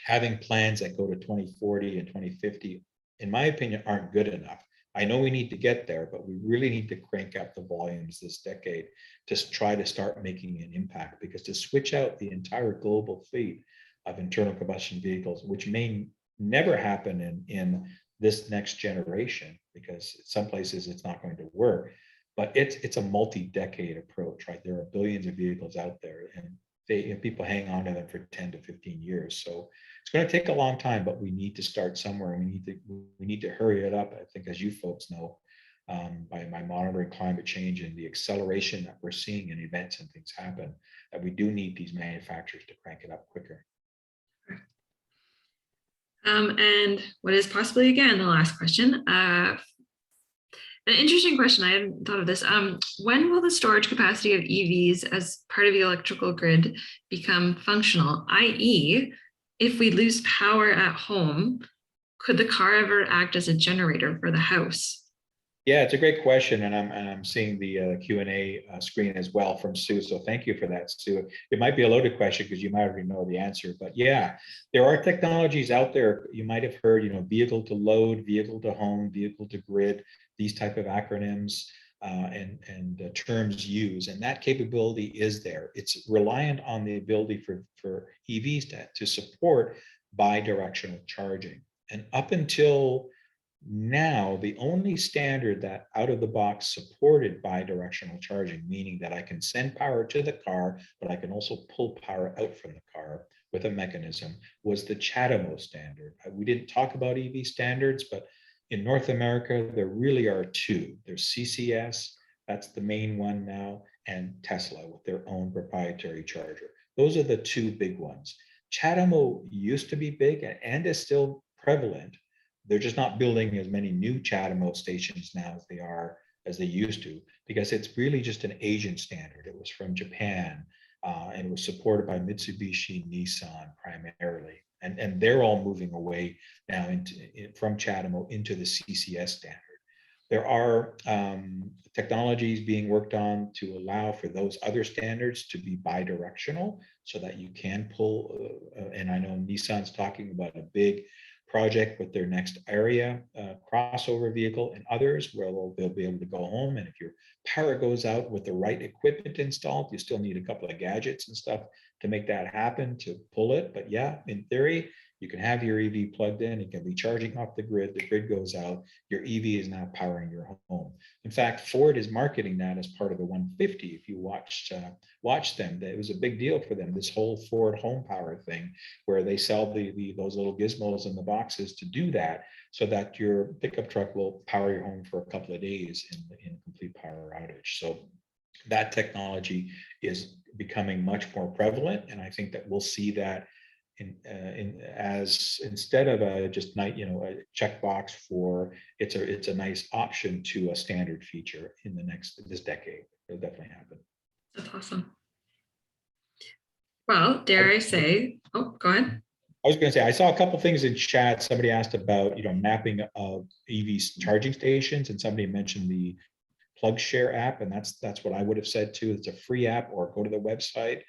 Having plans that go to 2040 and 2050, in my opinion, aren't good enough. I know we need to get there, but we really need to crank up the volumes this decade to try to start making an impact, because to switch out the entire global fleet of internal combustion vehicles, which may never happen in this next generation, because some places it's not going to work, but it's a multi-decade approach, right? There are billions of vehicles out there, and people hang on to them for 10 to 15 years. So it's going to take a long time, but we need to start somewhere, and we need to hurry it up. I think, as you folks know, by monitoring climate change and the acceleration that we're seeing in events and things happen, that we do need these manufacturers to crank it up quicker. And what is possibly, again, the last question, an interesting question. I hadn't thought of this. When will the storage capacity of EVs as part of the electrical grid become functional? I.e., if we lose power at home, could the car ever act as a generator for the house? Yeah, it's a great question, and I'm seeing the Q&A screen as well from Sue. So thank you for that, Sue. It might be a loaded question because you might already know the answer, but yeah, there are technologies out there. You might have heard, you know, vehicle to load, vehicle to home, vehicle to grid, these type of acronyms. and terms used, and that capability is there. It's reliant on the ability for EVs to support bi-directional charging. And up until now, the only standard that out of the box supported bi-directional charging, meaning that I can send power to the car, but I can also pull power out from the car with a mechanism, was the CHAdeMO standard. We didn't talk about EV standards, but in North America, there really are two. There's CCS, that's the main one now, and Tesla with their own proprietary charger. Those are the two big ones. CHAdeMO used to be big and is still prevalent. They're just not building as many new CHAdeMO stations now as they used to, because it's really just an Asian standard. It was from Japan, and was supported by Mitsubishi, Nissan primarily. And they're all moving away now from CHAdeMO into the CCS standard. There are technologies being worked on to allow for those other standards to be bi-directional so that you can pull, and I know Nissan's talking about a big project with their next area crossover vehicle, and others where they'll be able to go home. And if your power goes out with the right equipment installed, you still need a couple of gadgets and stuff to make that happen, to pull it. But yeah, in theory, you can have your EV plugged in, it can be charging off the grid goes out, your EV is now powering your home. In fact, Ford is marketing that as part of the 150. If you watch them, it was a big deal for them, this whole Ford home power thing, where they sell those little gizmos in the boxes to do that, so that your pickup truck will power your home for a couple of days in complete power outage. So that technology is becoming much more prevalent, and I think that we'll see that as instead of a checkbox for it's a nice option to a standard feature in this decade. It'll definitely happen. That's awesome. Well, dare I say, oh, go ahead. I was going to say, I saw a couple things in chat. Somebody asked about, mapping of EV charging stations, and somebody mentioned the PlugShare app, and that's what I would have said too. It's a free app, or go to the website.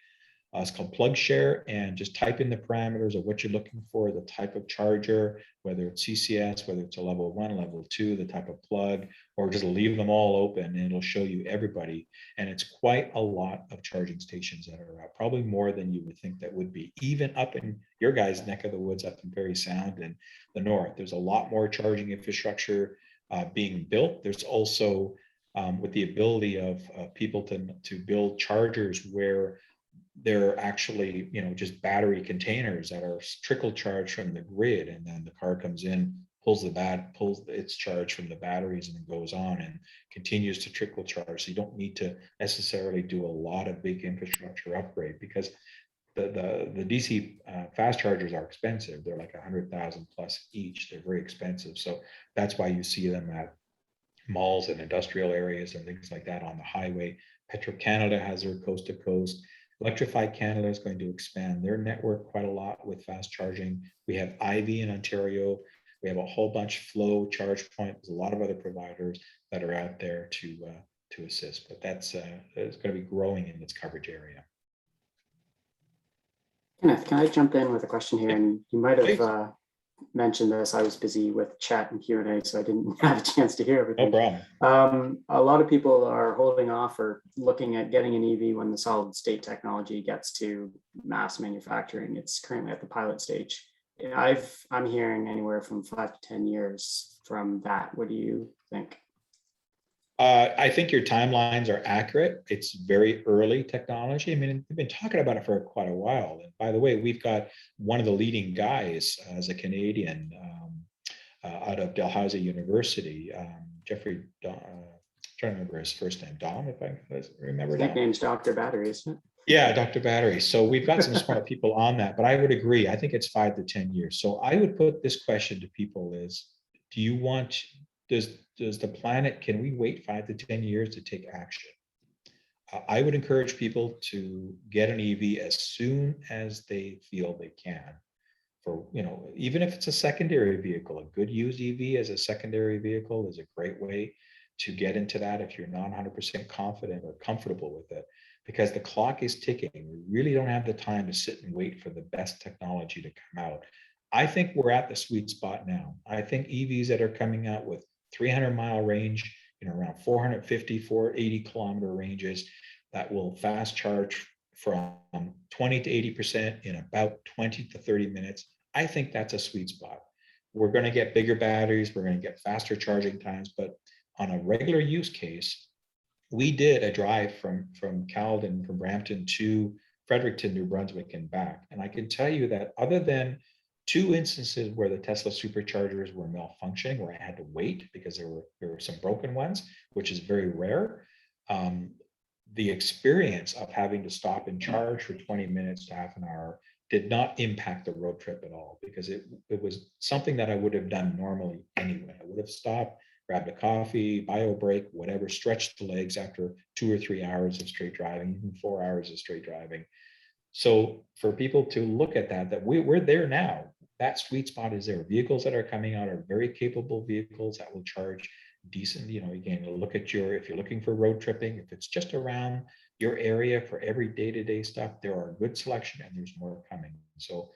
It's called PlugShare, and just type in the parameters of what you're looking for, the type of charger, whether it's CCS, whether it's a level 1, level 2, the type of plug, or just leave them all open, and it'll show you everybody. And it's quite a lot of charging stations that are out, probably more than you would think that would be, even up in your guys' neck of the woods, up in Parry Sound and the north. There's a lot more charging infrastructure being built. There's also with the ability of people to build chargers where they're actually, just battery containers that are trickle charged from the grid, and then the car comes in, pulls its charge from the batteries, and then goes on and continues to trickle charge. So you don't need to necessarily do a lot of big infrastructure upgrade, because the DC fast chargers are expensive. They're like 100,000 plus each. They're very expensive. So that's why you see them at malls and industrial areas and things like that on the highway. Petro-Canada has their coast to coast. Electrify Canada is going to expand their network quite a lot with fast charging. We have Ivy in Ontario. We have a whole bunch, Flow, ChargePoint. There's a lot of other providers that are out there to assist, but it's going to be growing in its coverage area. Kenneth, can I jump in with a question here? And you might have mentioned this. I was busy with chat and Q&A, so I didn't have a chance to hear everything. No problem. A lot of people are holding off or looking at getting an EV when the solid state technology gets to mass manufacturing. It's currently at the pilot stage. I'm hearing anywhere from 5 to 10 years from that. What do you think? I think your timelines are accurate. It's very early technology. I mean, we've been talking about it for quite a while. And by the way, we've got one of the leading guys as a Canadian out of Dalhousie University, Jeffrey, trying to remember his first name, Dom, if I remember. His nickname's Dr. Battery, isn't it? Yeah, Dr. Battery. So we've got some smart people on that, but I would agree. I think it's 5 to 10 years. So I would put this question to people is, does the planet, can we wait 5 to 10 years to take action? I would encourage people to get an EV as soon as they feel they can. For, even if it's a secondary vehicle, a good used EV as a secondary vehicle is a great way to get into that if you're not 100% confident or comfortable with it, because the clock is ticking. We really don't have the time to sit and wait for the best technology to come out. I think we're at the sweet spot now. I think EVs that are coming out with 300-mile range around 450, 480 kilometer ranges that will fast charge from 20 to 80% in about 20 to 30 minutes. I think that's a sweet spot. We're going to get bigger batteries, we're going to get faster charging times, but on a regular use case, we did a drive from Caledon, from Brampton to Fredericton, New Brunswick and back. And I can tell you that other than 2 instances where the Tesla superchargers were malfunctioning, where I had to wait because there were some broken ones, which is very rare. The experience of having to stop and charge for 20 minutes to half an hour did not impact the road trip at all, because it was something that I would have done normally anyway. I would have stopped, grabbed a coffee, bio break, whatever, stretched the legs after 2 or 3 hours of straight driving, even 4 hours of straight driving. So for people to look at that we're there now, that sweet spot is there. Vehicles that are coming out are very capable vehicles that will charge decent. Again, look at if you're looking for road tripping, if it's just around your area for every day-to-day stuff, there are a good selection and there's more coming. So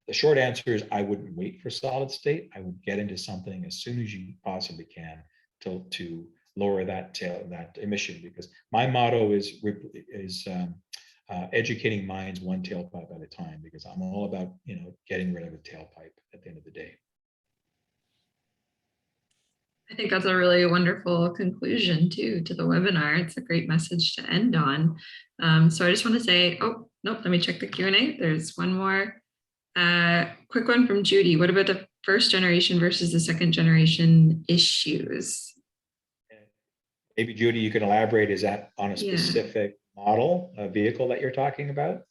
the short answer is I wouldn't wait for solid state. I would get into something as soon as you possibly can to lower that emission, because my motto is educating minds one tailpipe at a time, because I'm all about getting rid of a tailpipe at the end of the day. I think that's a really wonderful conclusion to the webinar. It's a great message to end on. So I just want to say, oh, nope, let me check the Q&A. There's one more quick one from Judy. What about the first generation versus the second generation issues? Maybe Judy, you can elaborate. Is that on a specific model, a vehicle that you're talking about?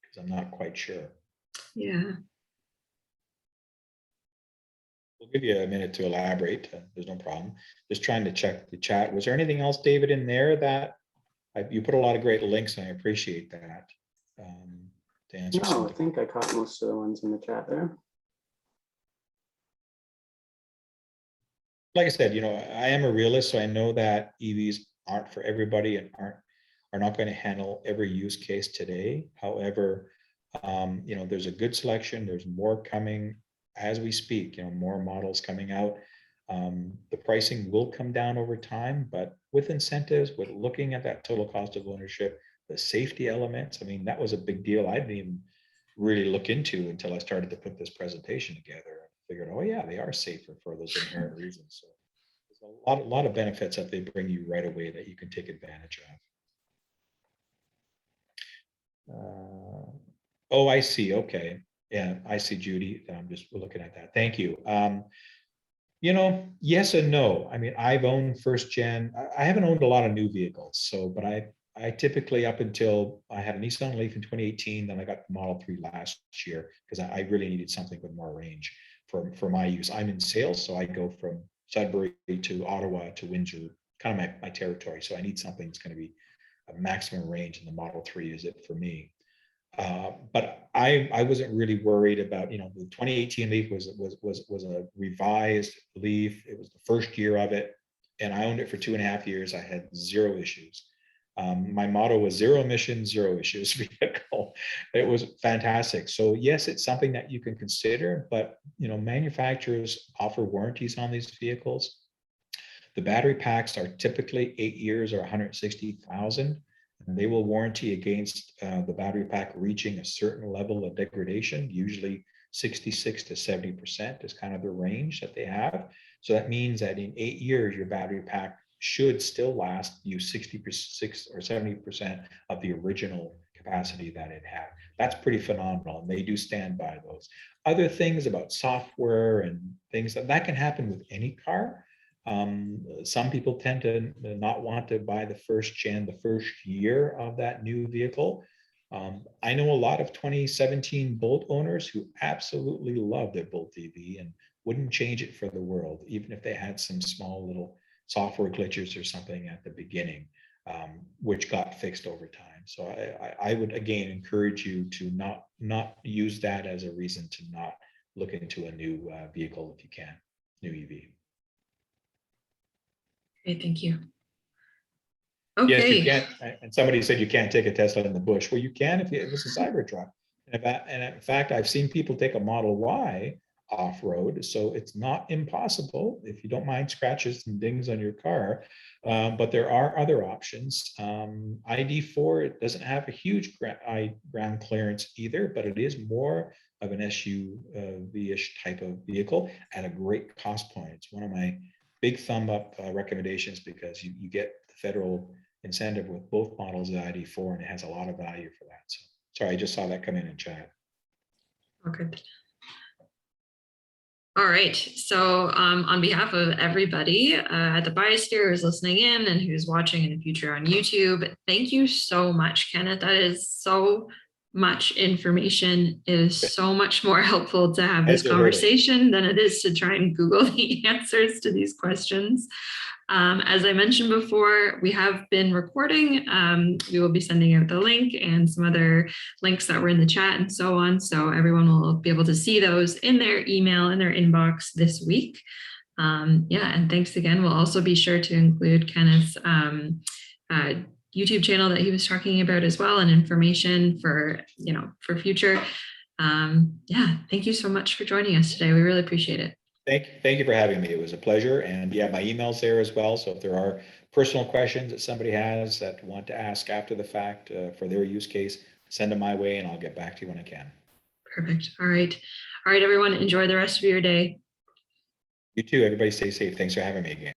Because I'm not quite sure. Yeah. We'll give you a minute to elaborate. There's no problem. Just trying to check the chat. Was there anything else, David, in there that you put a lot of great links, and I appreciate that. To answer No, I think I caught most of the ones in the chat there. Like I said, I am a realist, so I know that EVs aren't for everybody and are not going to handle every use case today. However, there's a good selection. There's more coming as we speak. More models coming out. The pricing will come down over time, but with incentives, with looking at that total cost of ownership, the safety elements. I mean, that was a big deal. I didn't even really look into until I started to put this presentation together. Figured, oh yeah, they are safer for those inherent reasons. So there's a lot of benefits that they bring you right away that you can take advantage of. Oh, I see. Okay, yeah, I see, Judy. I'm just looking at that. Thank you. Yes and no. I mean, I've owned first gen. I haven't owned a lot of new vehicles, but I typically, up until I had a Nissan Leaf in 2018, then I got the Model 3 last year because I really needed something with more range for my use. I'm in sales, so I go from Sudbury to Ottawa to Windsor, kind of my territory. So I need something that's going to be a maximum range, and the Model 3 is it for me. But I wasn't really worried about, the 2018 Leaf was a revised Leaf. It was the first year of it, and I owned it for 2.5 years. I had 0 issues. My motto was zero emissions, 0 issues vehicle. It was fantastic. So yes, it's something that you can consider, but manufacturers offer warranties on these vehicles. The battery packs are typically 8 years or 160,000. And they will warranty against the battery pack reaching a certain level of degradation, usually 66 to 70% is kind of the range that they have. So that means that in 8 years, your battery pack should still last you 66 or 70% of the original capacity that it had. That's pretty phenomenal, and they do stand by those. Other things about software and things that can happen with any car. Some people tend to not want to buy the first year of that new vehicle. I know a lot of 2017 Bolt owners who absolutely love their Bolt EV and wouldn't change it for the world, even if they had some small little software glitches or something at the beginning, which got fixed over time. So I would again encourage you to not use that as a reason to not look into a new vehicle if you can, new EV. Great, thank you. Okay. Yes, you can't. And somebody said you can't take a Tesla in the bush. Well, you can if it's a Cybertruck. And in fact, I've seen people take a Model Y off-road. So it's not impossible if you don't mind scratches and dings on your car. But there are other options. ID4, it doesn't have a huge ground clearance either, but it is more of an SUV-ish type of vehicle at a great cost point. It's one of my big thumb up recommendations because you get the federal incentive with both models of ID4, and it has a lot of value for that. So sorry, I just saw that come in chat. Okay. All right. So on behalf of everybody at the Biosphere who's listening in and who's watching in the future on YouTube, thank you so much, Kenneth. That is so much information. It is so much more helpful to have this conversation than it is to try and Google the answers to these questions. As I mentioned before, we have been recording. We will be sending out the link and some other links that were in the chat and so on. So everyone will be able to see those in their email, in their inbox this week. Yeah, and thanks again. We'll also be sure to include Kenneth's YouTube channel that he was talking about as well, and information for, for future. Yeah, thank you so much for joining us today. We really appreciate it. Thank you for having me. It was a pleasure. And yeah, my email's there as well. So if there are personal questions that somebody has that want to ask after the fact for their use case, send them my way and I'll get back to you when I can. Perfect. All right. All right, everyone. Enjoy the rest of your day. You too. Everybody stay safe. Thanks for having me again.